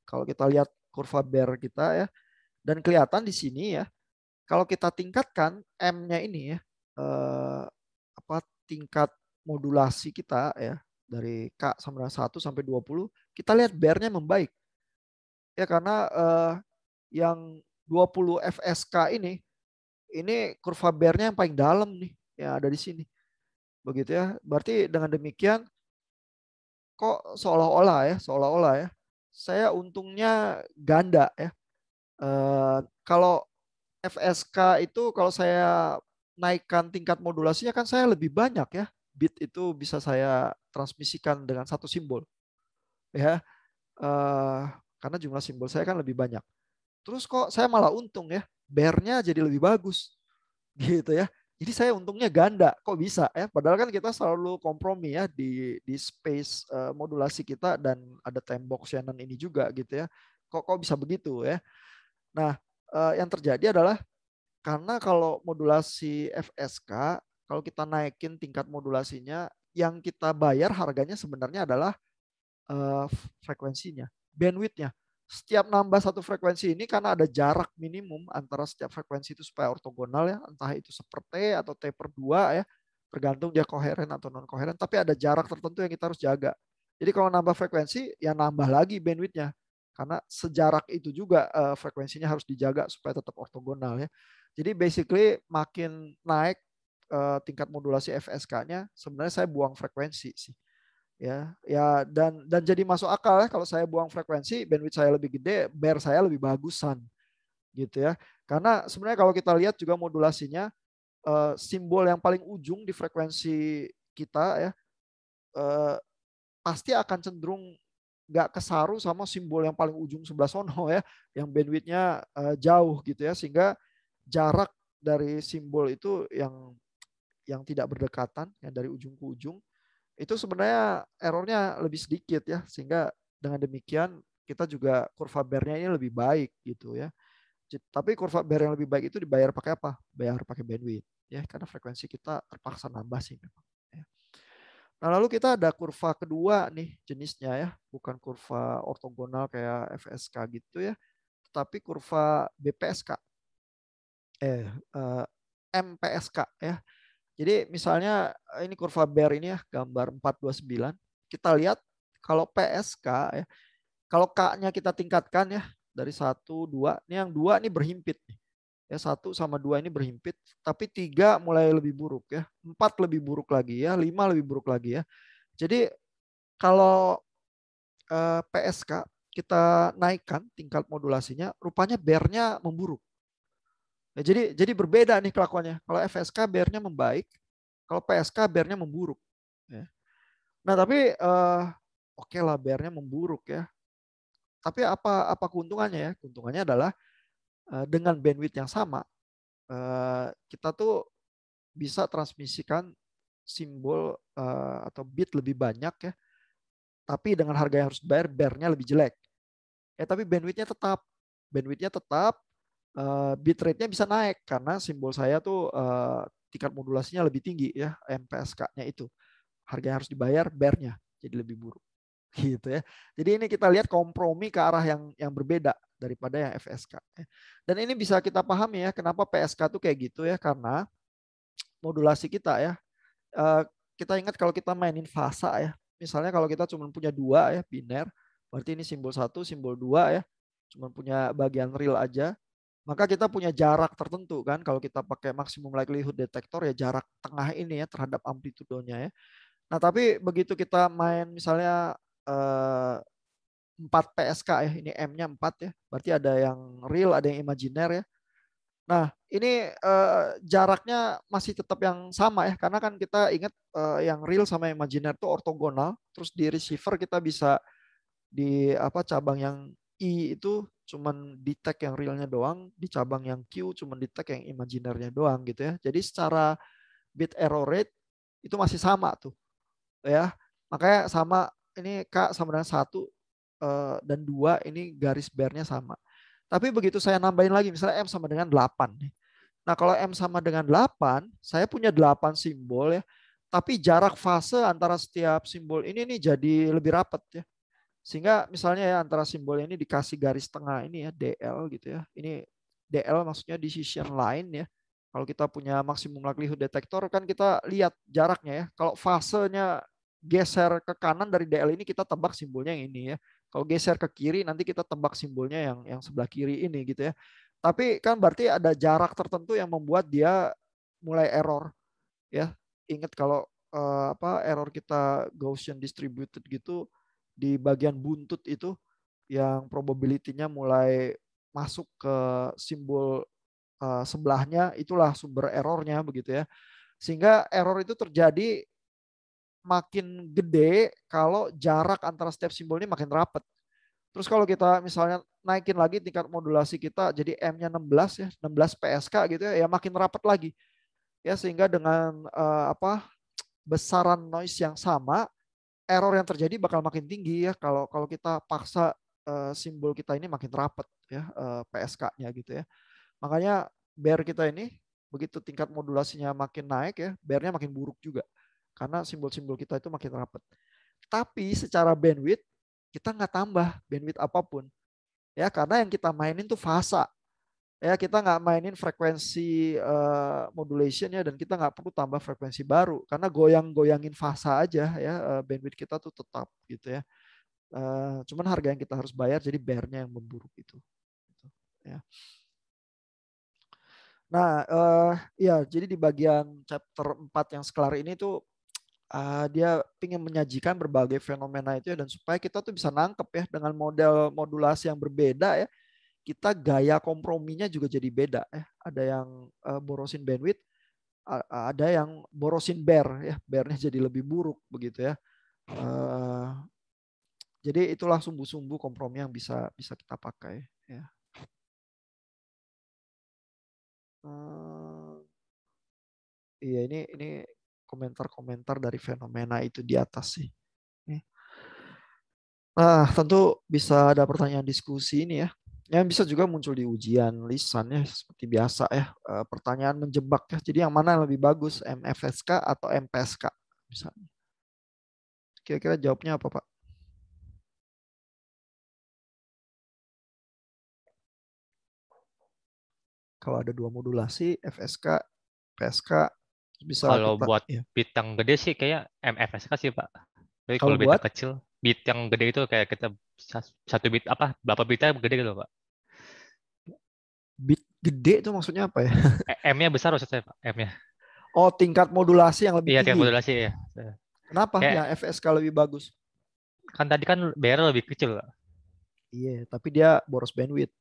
Kalau kita lihat kurva bear kita ya, dan kelihatan di sini ya, kalau kita tingkatkan M-nya ini ya, tingkat modulasi kita ya, dari K sama dengan 1 sampai 20, kita lihat bear-nya membaik. Ya karena yang 20 FSK ini kurva bear-nya yang paling dalam nih yang ada di sini. Begitu ya. Berarti dengan demikian kok seolah-olah ya saya untungnya ganda ya. Kalau FSK itu kalau saya naikkan tingkat modulasinya kan saya lebih banyak ya. Bit itu bisa saya transmisikan dengan satu simbol ya. Karena jumlah simbol saya kan lebih banyak. Terus kok saya malah untung ya, bear-nya jadi lebih bagus gitu ya. Jadi saya untungnya ganda, kok bisa ya? Padahal kan kita selalu kompromi ya di space modulasi kita, dan ada tembok Shannon ini juga gitu ya. Kok bisa begitu ya? Nah, yang terjadi adalah karena kalau modulasi FSK, kalau kita naikin tingkat modulasinya, yang kita bayar harganya sebenarnya adalah frekuensinya, bandwidth-nya. Setiap nambah satu frekuensi ini karena ada jarak minimum antara setiap frekuensi itu supaya ortogonal ya, entah itu seperti atau T per 2 ya, tergantung dia koheren atau non koheren, tapi ada jarak tertentu yang kita harus jaga. Jadi kalau nambah frekuensi ya nambah lagi bandwidth-nya, karena sejarak itu juga frekuensinya harus dijaga supaya tetap ortogonal ya. Jadi basically makin naik tingkat modulasi FSK-nya, sebenarnya saya buang frekuensi sih. Dan jadi masuk akal ya kalau saya buang frekuensi, bandwidth saya lebih gede, bear saya lebih bagusan gitu ya. Karena sebenarnya kalau kita lihat juga modulasinya, simbol yang paling ujung di frekuensi kita ya pasti akan cenderung nggak kesaru sama simbol yang paling ujung sebelah sono ya, yang bandwidthnya jauh gitu ya, sehingga jarak dari simbol itu yang tidak berdekatan, yang dari ujung ke ujung itu sebenarnya errornya lebih sedikit ya, sehingga dengan demikian kita juga kurva bear-nya ini lebih baik gitu ya. Tapi kurva bear yang lebih baik itu dibayar pakai apa? Bayar pakai bandwidth ya, karena frekuensi kita terpaksa nambah sih memang. Ya. Nah, lalu kita ada kurva kedua nih jenisnya ya, bukan kurva ortogonal kayak FSK gitu ya, tapi kurva BPSK, eh, MPSK ya. Jadi misalnya ini kurva Bear ini ya, gambar 429. Kita lihat kalau PSK ya, kalau K-nya kita tingkatkan ya dari 1, 2, ini yang 2 ini berhimpit nih. Ya 1 sama 2 ini berhimpit, tapi 3 mulai lebih buruk ya, 4 lebih buruk lagi ya, 5 lebih buruk lagi ya. Jadi kalau PSK kita naikkan tingkat modulasinya, rupanya Bear-nya memburuk. Ya, jadi berbeda nih kelakuannya. Kalau FSK Bear-nya membaik, kalau PSK Bear-nya memburuk. Ya. Nah tapi oke lah Bear-nya memburuk ya. Tapi apa keuntungannya ya? Keuntungannya adalah dengan bandwidth yang sama, kita tuh bisa transmisikan simbol atau bit lebih banyak ya. Tapi dengan harga yang harus bayar, Bear-nya lebih jelek. Tapi bandwidth-nya tetap, bitrate-nya bisa naik karena simbol saya tuh tingkat modulasinya lebih tinggi ya, MPSK-nya itu. Harga yang harus dibayar, Bear-nya jadi lebih buruk. Gitu ya. Jadi ini kita lihat kompromi ke arah yang berbeda daripada yang FSK. Dan ini bisa kita pahami ya kenapa PSK tuh kayak gitu ya, karena modulasi kita ya. Eh, Kita ingat kalau kita mainin fasa ya. Misalnya kalau kita cuma punya 2 ya biner, berarti ini simbol 1, simbol 2 ya. Cuma punya bagian real aja. Maka kita punya jarak tertentu kan. Kalau kita pakai maximum likelihood detector ya jarak tengah ini ya terhadap amplitudonya ya. Nah tapi begitu kita main misalnya 4 PSK ya, ini M-nya 4 ya. Berarti ada yang real, ada yang imajiner ya. Nah, ini jaraknya masih tetap yang sama ya, karena kan kita ingat yang real sama imajiner itu ortogonal. Terus di receiver kita bisa di apa cabang yang I itu cuman detect yang realnya doang, di cabang yang Q cuman detect yang imajinernya doang gitu ya. Jadi secara bit error rate itu masih sama tuh ya. Makanya sama ini K sama dengan 1 dan 2 ini garis barnya sama. Tapi begitu saya nambahin lagi misalnya M sama dengan 8 nih. Nah, kalau M sama dengan 8, saya punya 8 simbol ya. Tapi jarak fase antara setiap simbol ini nih jadi lebih rapat ya. Sehingga misalnya ya antara simbol ini dikasih garis tengah ini ya DL gitu ya. Ini DL maksudnya decision line ya. Kalau kita punya maksimum likelihood detector kan kita lihat jaraknya ya. Kalau fasenya geser ke kanan dari DL ini kita tebak simbolnya yang ini ya. Kalau geser ke kiri nanti kita tebak simbolnya yang sebelah kiri ini gitu ya. Tapi kan berarti ada jarak tertentu yang membuat dia mulai error ya. Ingat kalau error kita Gaussian distributed gitu di bagian buntut itu yang probability-nya mulai masuk ke simbol sebelahnya, itulah sumber errornya begitu ya. Sehingga error itu terjadi makin gede kalau jarak antara setiap simbol ini makin rapat. Terus kalau kita misalnya naikin lagi tingkat modulasi kita jadi M-nya 16 ya, 16 PSK gitu ya, ya makin rapat lagi. Ya sehingga dengan besaran noise yang sama, error yang terjadi bakal makin tinggi ya kalau kalau kita paksa simbol kita ini makin rapat ya PSK-nya gitu ya. Makanya bear kita ini begitu tingkat modulasinya makin naik ya, bear-nya makin buruk juga. Karena simbol-simbol kita itu makin rapat. Tapi secara bandwidth kita nggak tambah bandwidth apapun. Ya karena yang kita mainin tuh fasa. Ya kita nggak mainin frekuensi modulation ya, dan kita nggak perlu tambah frekuensi baru karena goyang-goyangin fasa aja ya, bandwidth kita tuh tetap gitu ya. Cuman harga yang kita harus bayar jadi bear-nya yang memburuk itu. Gitu, ya. Nah, ya jadi di bagian chapter 4 yang Sklar ini tuh dia ingin menyajikan berbagai fenomena itu ya, dan supaya kita tuh bisa nangkep ya dengan model modulasi yang berbeda ya, kita gaya komprominya juga jadi beda ya. Ada yang borosin bandwidth, ada yang borosin bear ya, bearnya jadi lebih buruk begitu ya. Jadi itulah sumbu-sumbu kompromi yang bisa bisa kita pakai ya. Iya ini komentar-komentar dari fenomena itu di atas sih. Nah, tentu bisa ada pertanyaan diskusi ini ya. Yang bisa juga muncul di ujian lisan ya, seperti biasa ya. Pertanyaan menjebak ya. Jadi yang mana yang lebih bagus, MFSK atau MPSK misalnya. Kira-kira jawabnya apa, Pak? Kalau ada 2 modulasi, FSK, PSK, bisa Kalau kita buat ya. bit yang gede sih kayak MFSK sih Pak. Tapi Kalau kalau bit yang buat kecil, bit yang gede itu kayak kita satu bit apa berapa bitnya gede gitu Pak. bit gede itu maksudnya apa ya? M-nya besar maksud saya Pak. M-nya. Oh, tingkat modulasi yang lebih Iya tingkat tinggi. modulasi ya. Kenapa Kayak yang FSK lebih bagus? kan tadi kan BR lebih kecil Pak. Iya, tapi dia boros bandwidth.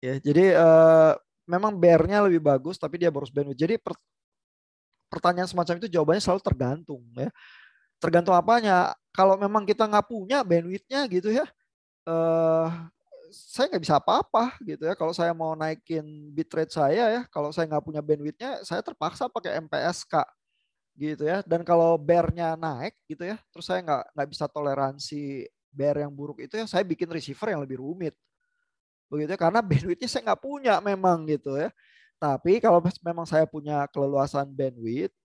Ya, jadi memang BR-nya lebih bagus, tapi dia boros bandwidth. Jadi pertanyaan semacam itu jawabannya selalu tergantung ya. Tergantung apanya. Kalau memang kita nggak punya bandwidth-nya gitu ya, eh saya nggak bisa apa-apa gitu ya. Kalau saya mau naikin bitrate saya ya, kalau saya nggak punya bandwidth-nya, saya terpaksa pakai MPSK gitu ya. Dan kalau bear-nya naik gitu ya, terus saya nggak bisa toleransi bear yang buruk itu ya, saya bikin receiver yang lebih rumit begitu ya, karena bandwidth-nya saya nggak punya memang gitu ya. Tapi kalau memang saya punya keleluasan bandwidth,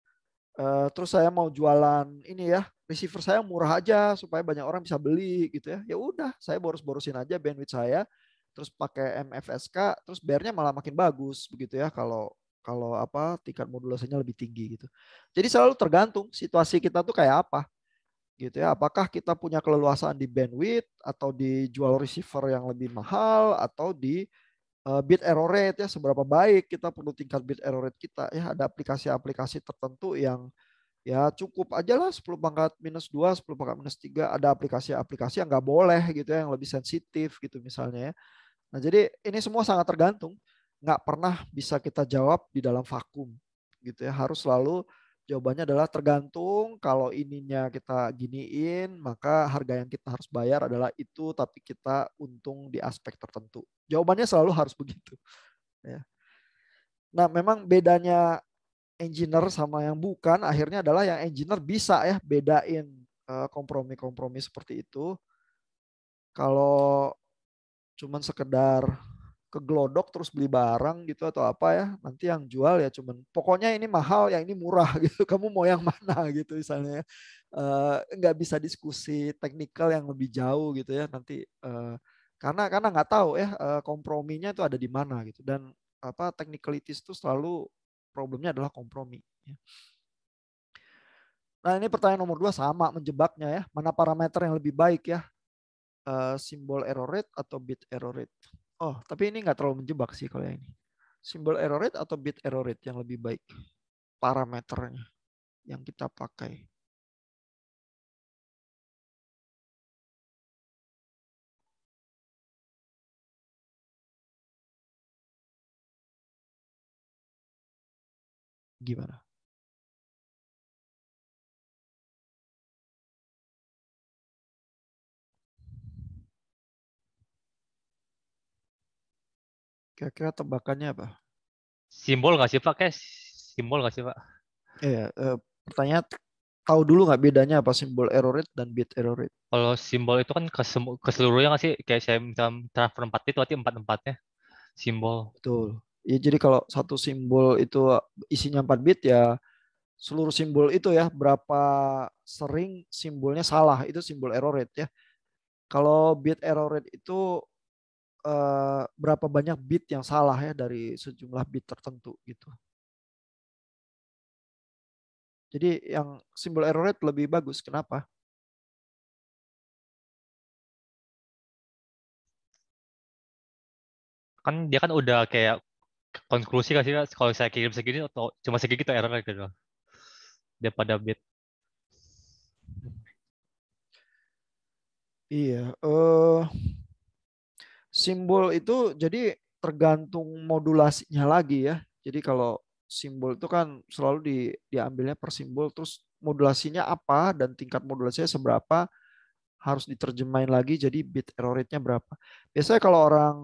terus saya mau jualan ini ya, receiver saya murah aja supaya banyak orang bisa beli gitu ya. Ya udah, saya boros-borosin aja bandwidth saya, terus pakai MFSK, terus bayarnya malah makin bagus begitu ya kalau kalau apa tingkat modulasinya lebih tinggi gitu. Jadi selalu tergantung situasi kita tuh kayak apa gitu ya. Apakah kita punya keleluasaan di bandwidth atau dijual receiver yang lebih mahal atau di bit error rate ya, seberapa baik kita perlu tingkat bit error rate kita ya. Ada aplikasi-aplikasi tertentu yang ya cukup aja lah 10 pangkat minus 2, 10 pangkat minus 3. Ada aplikasi-aplikasi yang nggak boleh gitu ya, yang lebih sensitif gitu misalnya ya. Nah jadi ini semua sangat tergantung. Nggak pernah bisa kita jawab di dalam vakum gitu ya. Harus selalu jawabannya adalah tergantung. Kalau ininya kita giniin, maka harga yang kita harus bayar adalah itu, tapi kita untung di aspek tertentu. Jawabannya selalu harus begitu. Ya. Nah memang bedanya engineer sama yang bukan akhirnya adalah yang engineer bisa ya bedain kompromi-kompromi seperti itu. Kalau cuman sekedar keglodok terus beli barang gitu atau apa ya, nanti yang jual ya cuman pokoknya ini mahal, yang ini murah gitu. Kamu mau yang mana gitu misalnya ya. Nggak bisa diskusi teknikal yang lebih jauh gitu ya nanti karena nggak tahu ya komprominya itu ada di mana gitu. Dan apa technicalities itu selalu problemnya adalah kompromi ya. Nah ini pertanyaan nomor 2 sama menjebaknya ya. Mana parameter yang lebih baik ya? Simbol error rate atau bit error rate? Oh, tapi ini nggak terlalu menjebak sih kalau yang ini. Simbol error rate atau bit error rate yang lebih baik? Parameternya yang kita pakai. Gimana? Kira-kira tebakannya apa? Simbol nggak sih Pak? Kayak simbol nggak sih Pak? Pertanyaan tahu dulu nggak bedanya apa simbol error rate dan bit error rate? Kalau simbol itu kan ke seluruhnya nggak sih? Kayak saya misalnya transfer 4 bit berarti 4-4-nya simbol. Betul. Ya, jadi kalau satu simbol itu isinya 4 bit ya seluruh simbol itu ya berapa sering simbolnya salah itu simbol error rate ya. Kalau bit error rate itu berapa banyak bit yang salah ya dari sejumlah bit tertentu gitu. Jadi yang simbol error rate lebih bagus. Kenapa? Kan dia kan udah kayak konklusi kan sih Pak? Kalau saya kirim segini atau cuma segini itu error gitu daripada bit. Iya, simbol itu jadi tergantung modulasinya lagi ya. Jadi kalau simbol itu kan selalu diambilnya per simbol, terus modulasinya apa dan tingkat modulasinya seberapa harus diterjemahin lagi jadi bit error rate-nya berapa. Biasanya kalau orang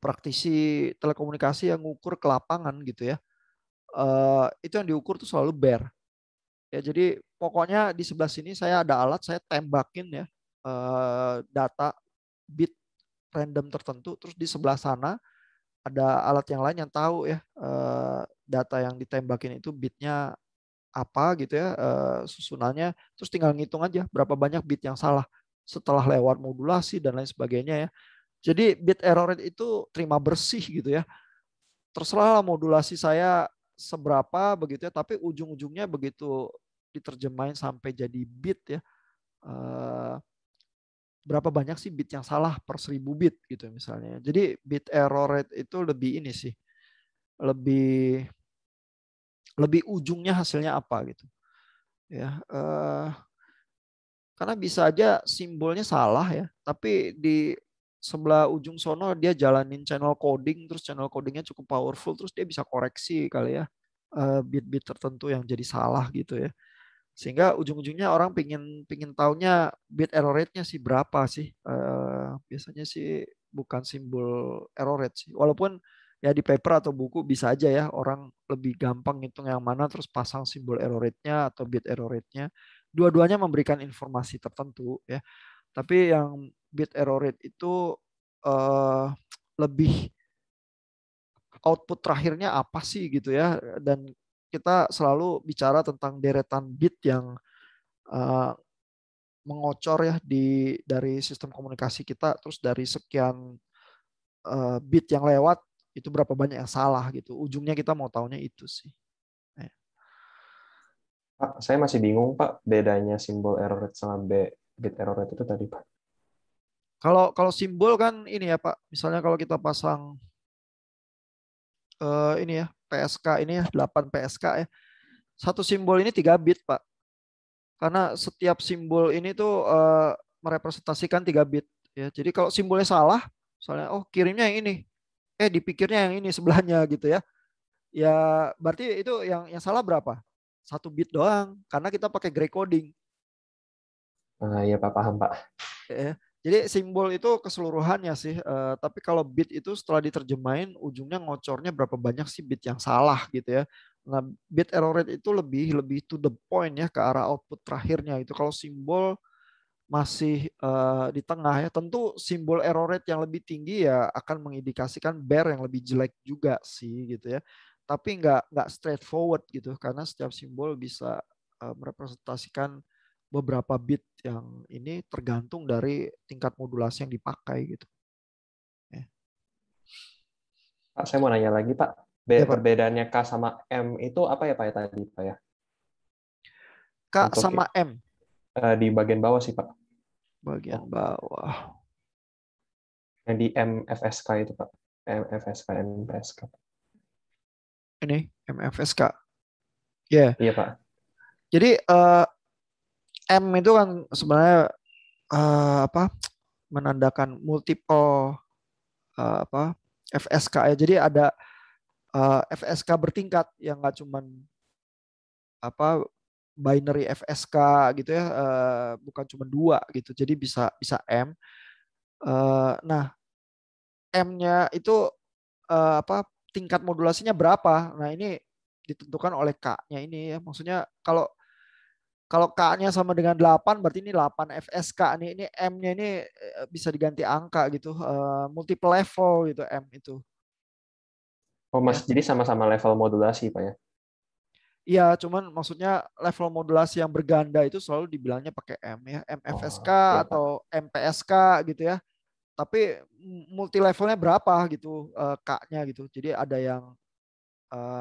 praktisi telekomunikasi yang ngukur ke lapangan gitu ya, itu yang diukur tuh selalu bar. Ya, jadi pokoknya di sebelah sini saya ada alat, saya tembakin ya data bit random tertentu, terus di sebelah sana ada alat yang lain yang tahu ya data yang ditembakin itu bitnya apa gitu ya susunannya, terus tinggal ngitung aja berapa banyak bit yang salah setelah lewat modulasi dan lain sebagainya ya. Jadi bit error rate itu terima bersih gitu ya. Terserah modulasi saya seberapa begitu ya, tapi ujung-ujungnya begitu diterjemahin sampai jadi bit ya, berapa banyak sih bit yang salah per 1000 bit gitu misalnya. Jadi bit error rate itu lebih ini sih, lebih lebih ujungnya hasilnya apa gitu ya. Karena bisa aja simbolnya salah ya, tapi di sebelah ujung sono dia jalanin channel coding, terus channel codingnya cukup powerful, terus dia bisa koreksi kali ya bit-bit tertentu yang jadi salah gitu ya. Sehingga ujung-ujungnya orang pingin pingin taunya bit error rate-nya sih berapa sih. Biasanya sih bukan simbol error rate sih. Walaupun ya di paper atau buku bisa aja ya orang lebih gampang ngitung yang mana terus pasang simbol error rate-nya atau bit error rate-nya. Dua-duanya memberikan informasi tertentu ya. Tapi yang bit error rate itu eh, lebih output terakhirnya apa sih gitu ya. Dan kita selalu bicara tentang deretan bit yang eh, mengocor ya dari sistem komunikasi kita, terus dari sekian bit yang lewat itu berapa banyak yang salah gitu. Ujungnya kita mau taunya itu sih. Eh. Pak, saya masih bingung, Pak, bedanya simbol error rate sama bit error rate itu tadi, Pak. Kalau kalau simbol kan ini ya Pak, misalnya kalau kita pasang ini ya PSK ini ya 8 PSK ya. Satu simbol ini 3 bit Pak. Karena setiap simbol ini tuh merepresentasikan 3 bit ya. Jadi kalau simbolnya salah, misalnya oh kirimnya yang ini, dipikirnya yang ini sebelahnya gitu ya. Ya berarti itu yang salah berapa? 1 bit doang karena kita pakai gray coding. Nah, ya Pak, paham, Pak. Ya. Jadi simbol itu keseluruhannya sih. Tapi kalau bit itu setelah diterjemahin ujungnya ngocornya berapa banyak sih bit yang salah gitu ya. Nah, bit error rate itu lebih lebih to the point ya ke arah output terakhirnya itu. Kalau simbol masih di tengah ya, tentu simbol error rate yang lebih tinggi ya akan mengindikasikan bear yang lebih jelek juga sih gitu ya. Tapi nggak straightforward gitu karena setiap simbol bisa merepresentasikan beberapa bit yang ini tergantung dari tingkat modulasi yang dipakai gitu. Ya, Pak, saya mau nanya lagi, Pak. ya Pak. Perbedaannya K sama M itu apa ya, Pak, ya tadi, Pak, ya? K Untuk sama M di bagian bawah sih, Pak. bagian bawah. Yang di MFSK itu, Pak. MFSK, MPSK. Ini MFSK. Ya. Iya, Pak. Jadi M itu kan sebenarnya apa menandakan multiple apa FSK ya. Jadi ada FSK bertingkat yang nggak cuman apa binary FSK gitu ya, bukan cuma 2 gitu. Jadi bisa bisa M. Nah, M-nya itu apa tingkat modulasinya berapa? Nah, ini ditentukan oleh K-nya ini ya. Maksudnya kalau kalau K-nya sama dengan 8 berarti ini 8 FSK nih. Ini M-nya ini bisa diganti angka gitu. Multiple level gitu M itu. Oh, Ya. Mas, jadi sama-sama level modulasi, Pak, ya? Iya, cuman maksudnya level modulasi yang berganda itu selalu dibilangnya pakai M ya. MFSK Oh, iya, Pak. atau MPSK gitu ya. Tapi multi levelnya berapa gitu K-nya gitu. Jadi ada yang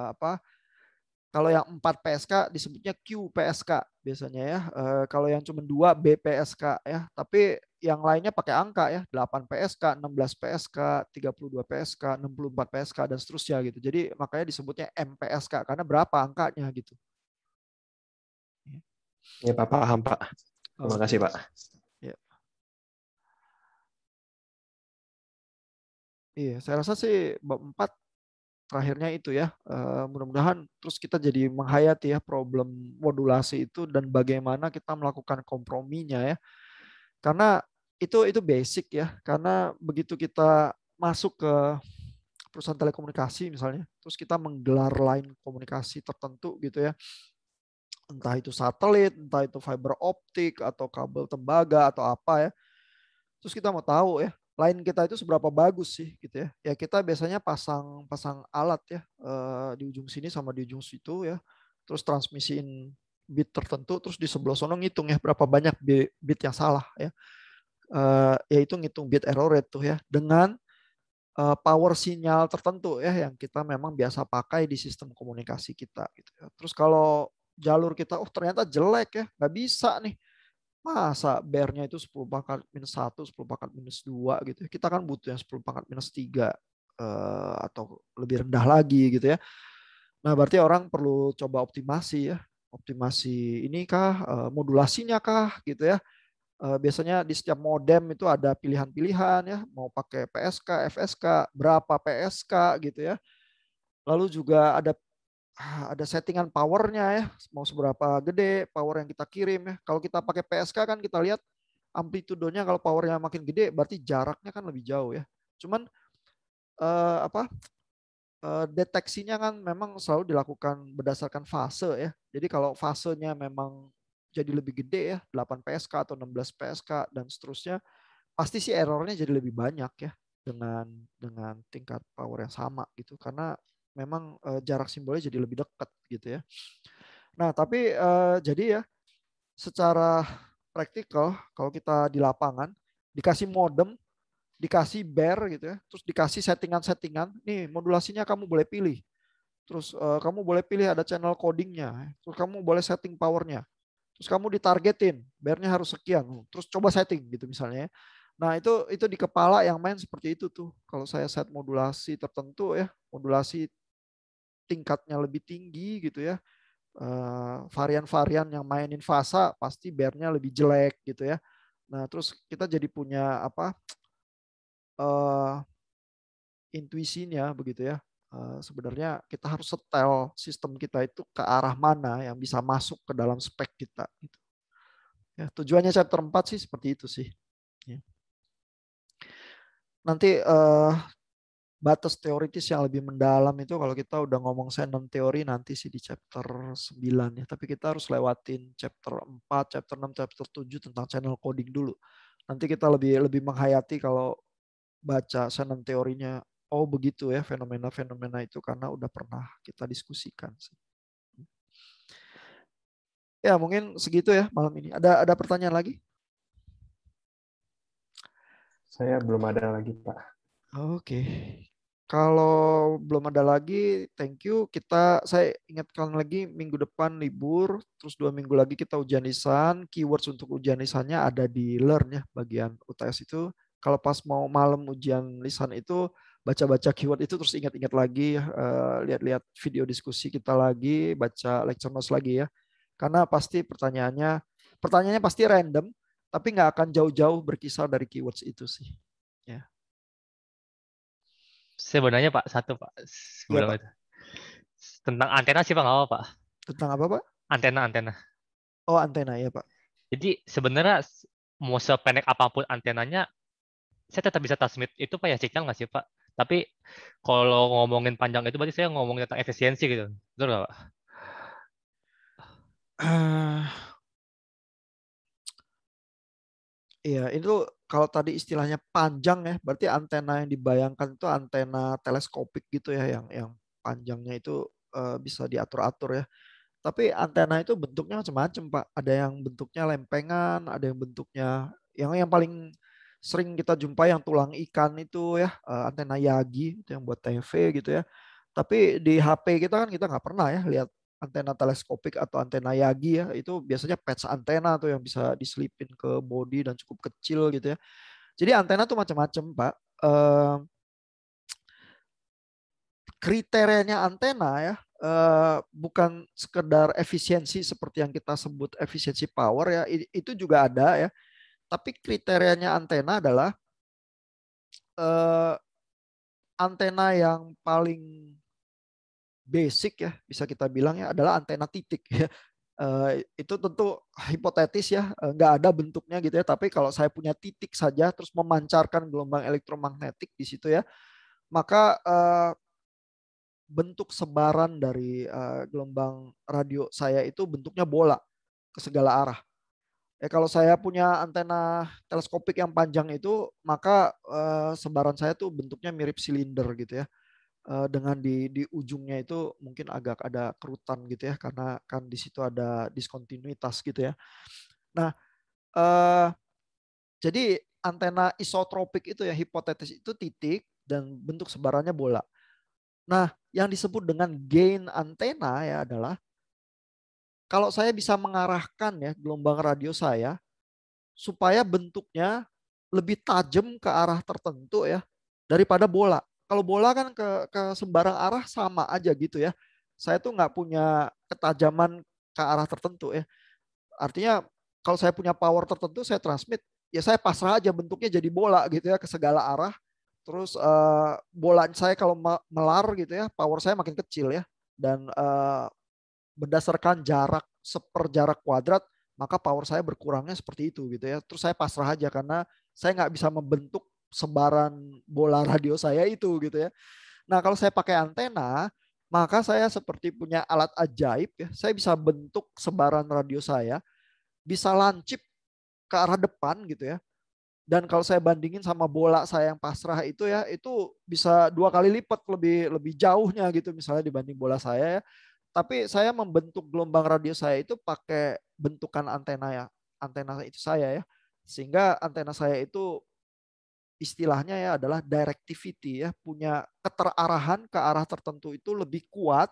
apa kalau yang 4 PSK disebutnya QPSK biasanya ya. Kalau yang cuma 2 BPSK ya. Tapi yang lainnya pakai angka ya. 8 PSK, 16 PSK, 32 PSK, 64 PSK dan seterusnya gitu. Jadi makanya disebutnya MPSK karena berapa angkanya gitu. Iya, Pak, paham, Pak. Terima Oke. kasih, Pak. Ya. Iya, saya rasa sih bab 4 terakhirnya itu ya. Mudah-mudahan terus kita jadi menghayati ya problem modulasi itu dan bagaimana kita melakukan komprominya ya. Karena itu basic ya. Karena begitu kita masuk ke perusahaan telekomunikasi misalnya, terus kita menggelar line komunikasi tertentu gitu ya. Entah itu satelit, entah itu fiber optik atau kabel tembaga atau apa ya. Terus kita mau tahu ya, line kita itu seberapa bagus sih gitu ya. Ya kita biasanya pasang alat ya di ujung sini sama di ujung situ ya. terus transmisiin bit tertentu, terus di sebelah sono ngitung ya berapa banyak bit yang salah ya. Yaitu ngitung bit error rate tuh ya dengan power sinyal tertentu ya yang kita memang biasa pakai di sistem komunikasi kita gitu ya. Terus kalau jalur kita ternyata jelek ya, nggak bisa nih. Masa bearnya itu 10 pangkat minus 1, 10 pangkat minus 2 gitu ya. Kita kan butuh yang 10 pangkat minus 3 atau lebih rendah lagi gitu ya. Nah, berarti orang perlu coba optimasi ya. Optimasi ini kah, modulasinya kah gitu ya. Biasanya di setiap modem itu ada pilihan-pilihan ya, mau pakai PSK, FSK, berapa PSK gitu ya. Lalu juga ada settingan powernya ya, mau seberapa gede power yang kita kirim ya. Kalau kita pakai PSK kan kita lihat amplitudenya kalau powernya makin gede berarti jaraknya kan lebih jauh ya. Cuman deteksinya kan memang selalu dilakukan berdasarkan fase ya. Jadi kalau fasenya memang jadi lebih gede ya, 8 PSK atau 16 PSK dan seterusnya, pasti sih errornya jadi lebih banyak ya dengan tingkat power yang sama gitu karena memang jarak simbolnya jadi lebih dekat gitu ya. Nah, tapi jadi ya secara praktikal kalau kita di lapangan dikasih modem, dikasih bear gitu ya, terus dikasih settingan-settingan, nih modulasinya kamu boleh pilih. Terus kamu boleh pilih ada channel codingnya, terus kamu boleh setting powernya. Terus kamu ditargetin, bearnya harus sekian. Terus coba setting gitu misalnya. Nah, itu di kepala yang main seperti itu tuh. Kalau saya set modulasi tertentu ya, modulasi tingkatnya lebih tinggi gitu ya. Varian-varian yang mainin fasa pasti bearnya lebih jelek gitu ya. Nah, terus kita jadi punya apa? Intuisinya begitu ya. Sebenarnya kita harus setel sistem kita itu ke arah mana yang bisa masuk ke dalam spek kita gitu. Ya, tujuannya chapter 4 sih seperti itu sih. Ya. Nanti batas teoritis yang lebih mendalam itu kalau kita udah ngomong Shannon teori nanti sih di chapter 9 ya. Tapi kita harus lewatin chapter 4, chapter 6, chapter 7 tentang channel coding dulu. Nanti kita lebih menghayati kalau baca Shannon teorinya. Oh begitu ya fenomena-fenomena itu karena udah pernah kita diskusikan sih. Ya mungkin segitu ya malam ini. Ada pertanyaan lagi? Saya belum ada lagi, Pak. Oke. Kalau belum ada lagi, thank you. Saya ingatkan lagi minggu depan libur, terus 2 minggu lagi kita ujian lisan. Keywords untuk ujian lisannya ada di Learn ya, bagian UTS itu. Kalau pas mau malam ujian lisan itu baca-baca keyword itu terus ingat-ingat lagi, lihat-lihat video diskusi kita lagi, baca lecture notes lagi ya. Karena pasti pertanyaannya pasti random, tapi nggak akan jauh-jauh berkisar dari keywords itu sih. Ya. Sebenarnya Pak, satu Pak, Iya sebelum Pak. itu. Tentang antena sih Pak, nggak apa Pak. Tentang apa Pak? Antena. Oh antena ya Pak. Jadi sebenarnya mau sependek apapun antenanya, saya tetap bisa transmit itu Pak ya, signal nggak sih Pak? Tapi kalau ngomongin panjang itu berarti saya ngomongin tentang efisiensi gitu. Betul nggak Pak? Iya, itu kalau tadi istilahnya panjang ya, berarti antena yang dibayangkan itu antena teleskopik gitu ya, yang panjangnya itu bisa diatur-atur ya. Tapi antena itu bentuknya macam-macam, Pak. Ada yang bentuknya lempengan, ada yang bentuknya yang paling sering kita jumpai yang tulang ikan itu ya, antena Yagi itu yang buat TV gitu ya. Tapi di HP kita kan kita nggak pernah ya lihat antena teleskopik atau antena Yagi ya. Itu biasanya patch antena tuh yang bisa diselipin ke body dan cukup kecil gitu ya. Jadi antena tuh macam-macam, Pak. Kriterianya antena ya bukan sekedar efisiensi seperti yang kita sebut efisiensi power ya, itu juga ada ya. Tapi kriterianya antena adalah antena yang paling basic ya bisa kita bilang ya adalah antena titik ya. Itu tentu hipotetis ya, nggak ada bentuknya gitu ya. Tapi kalau saya punya titik saja terus memancarkan gelombang elektromagnetik di situ ya, maka bentuk sebaran dari gelombang radio saya itu bentuknya bola ke segala arah. Kalau saya punya antena teleskopik yang panjang itu, maka sebaran saya tuh bentuknya mirip silinder gitu ya. dengan di ujungnya itu mungkin agak ada kerutan gitu ya, karena kan di situ ada diskontinuitas gitu ya. Nah, jadi antena isotropik itu ya, hipotetis itu titik dan bentuk sebarannya bola. Nah, yang disebut dengan gain antena ya adalah kalau saya bisa mengarahkan ya gelombang radio saya supaya bentuknya lebih tajam ke arah tertentu ya daripada bola. Kalau bola kan ke sembarang arah sama aja gitu ya. Saya tuh nggak punya ketajaman ke arah tertentu ya. Artinya kalau saya punya power tertentu saya transmit, ya saya pasrah aja bentuknya jadi bola gitu ya ke segala arah. Terus bola saya kalau melar gitu ya, power saya makin kecil ya. Dan berdasarkan jarak seperjarak kuadrat, maka power saya berkurangnya seperti itu gitu ya. Terus saya pasrah aja karena saya nggak bisa membentuk sebaran bola radio saya itu gitu ya. Nah kalau saya pakai antena, maka saya seperti punya alat ajaib ya. Saya bisa bentuk sebaran radio saya, bisa lancip ke arah depan gitu ya. Dan kalau saya bandingin sama bola saya yang pasrah itu ya, itu bisa 2 kali lipat lebih lebih jauhnya gitu misalnya dibanding bola saya ya. Tapi saya membentuk gelombang radio saya itu pakai bentukan antena ya, antena itu saya ya. Sehingga antena saya itu istilahnya ya adalah directivity ya, punya keterarahan ke arah tertentu itu lebih kuat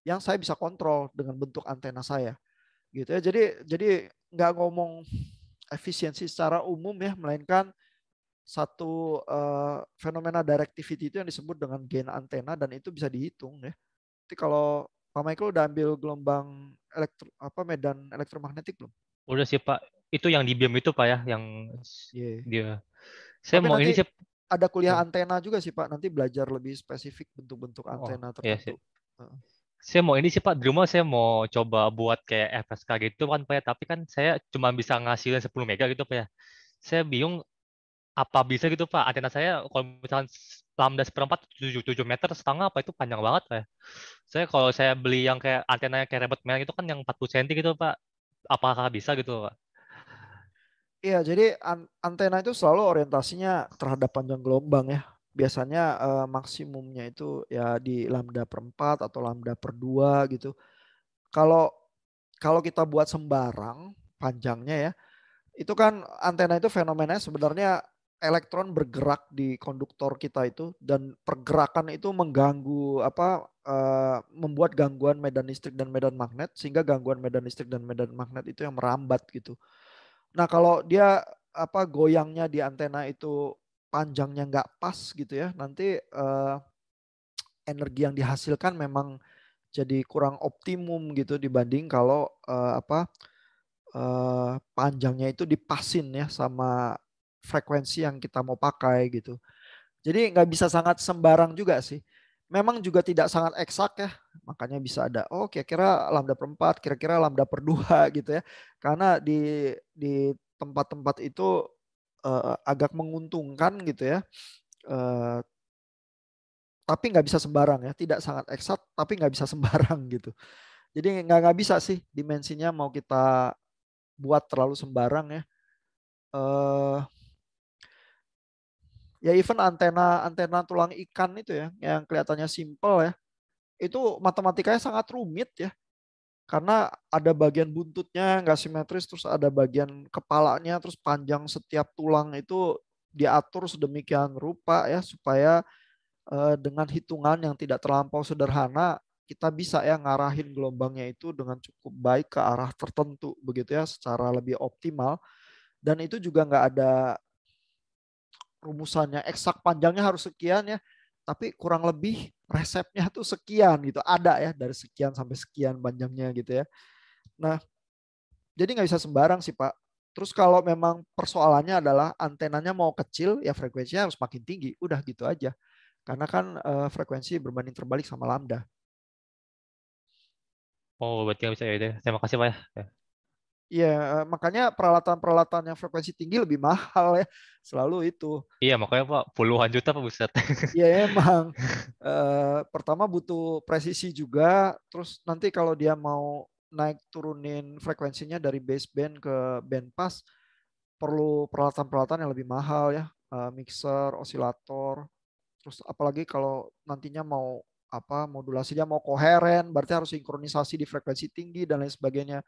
yang saya bisa kontrol dengan bentuk antena saya gitu ya. Jadi nggak ngomong efisiensi secara umum ya, melainkan satu fenomena directivity itu yang disebut dengan gain antena dan itu bisa dihitung ya. Jadi kalau Pak Michael udah ambil gelombang medan elektromagnetik belum? Udah sih Pak, itu yang di BEM itu Pak ya, yang Iya. dia. Saya Tapi mau nanti ini sih. ada kuliah antena juga sih Pak. Nanti belajar lebih spesifik bentuk-bentuk Oh, antena iya sih. tertentu. Heeh. Saya mau ini sih Pak, di rumah saya mau coba buat kayak FSK gitu kan Pak ya, tapi kan saya cuma bisa ngasilin 10 mega gitu Pak ya. Saya bingung apa bisa gitu Pak, antena saya kalau misalkan lambda seperempat 7 meter setengah apa itu panjang banget Pak ya. Saya kalau saya beli yang kayak antena kayak rebet merah itu kan yang 40 cm gitu Pak, apakah bisa gitu Pak? Iya, jadi antena itu selalu orientasinya terhadap panjang gelombang ya. Biasanya maksimumnya itu ya di lambda/4 atau lambda/2 gitu. Kalau kalau kita buat sembarang panjangnya ya, itu kan antena itu fenomenanya sebenarnya elektron bergerak di konduktor kita itu dan pergerakan itu mengganggu membuat gangguan medan listrik dan medan magnet sehingga gangguan medan listrik dan medan magnet itu yang merambat gitu. Nah, kalau dia goyangnya di antena itu panjangnya nggak pas gitu ya, nanti energi yang dihasilkan memang jadi kurang optimum gitu dibanding kalau panjangnya itu dipasin ya sama frekuensi yang kita mau pakai gitu. Jadi nggak bisa sangat sembarang juga sih. Memang juga tidak sangat eksak ya. Makanya bisa ada kira-kira lambda/4, kira-kira lambda/2 gitu ya. Karena di tempat-tempat itu agak menguntungkan gitu ya. Eh, tapi nggak bisa sembarang ya. Tidak sangat eksak tapi nggak bisa sembarang gitu. Jadi nggak bisa sih dimensinya mau kita buat terlalu sembarang ya. Eh Ya even antena antena tulang ikan itu ya yang kelihatannya simple ya, itu matematikanya sangat rumit ya, karena ada bagian buntutnya nggak simetris, terus ada bagian kepalanya, terus panjang setiap tulang itu diatur sedemikian rupa ya supaya dengan hitungan yang tidak terlampau sederhana kita bisa ya ngarahin gelombangnya itu dengan cukup baik ke arah tertentu begitu ya secara lebih optimal. Dan itu juga nggak ada rumusannya eksak panjangnya harus sekian ya, tapi kurang lebih resepnya tuh sekian gitu, ada ya dari sekian sampai sekian panjangnya gitu ya. Nah jadi nggak bisa sembarang sih Pak. Terus kalau memang persoalannya adalah antenanya mau kecil ya frekuensinya harus makin tinggi, udah gitu aja, karena kan frekuensi berbanding terbalik sama lambda. Oh, berarti nggak bisa ya itu. Terima kasih Pak ya. Ya. Iya, makanya peralatan-peralatan yang frekuensi tinggi lebih mahal ya, selalu itu. Iya, makanya Pak, puluhan juta Pak buset. Ya emang pertama butuh presisi juga, terus nanti kalau dia mau naik turunin frekuensinya dari baseband ke band pass perlu peralatan-peralatan yang lebih mahal ya, mixer, osilator, Terus apalagi kalau nantinya mau modulasinya mau koheren, berarti harus sinkronisasi di frekuensi tinggi dan lain sebagainya.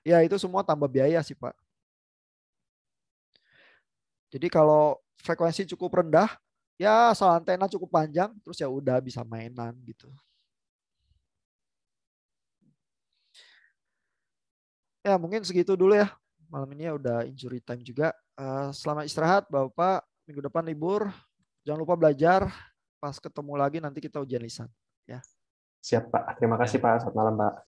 Ya itu semua tambah biaya sih Pak. Jadi kalau frekuensi cukup rendah, ya asal antena cukup panjang, terus ya udah bisa mainan gitu. Ya mungkin segitu dulu ya. Malam ini ya udah injury time juga. Selamat istirahat Bapak. Minggu depan libur. Jangan lupa belajar. Pas ketemu lagi nanti kita ujian lisan. Ya. Siap, Pak. Terima kasih, Pak. Selamat malam, Pak.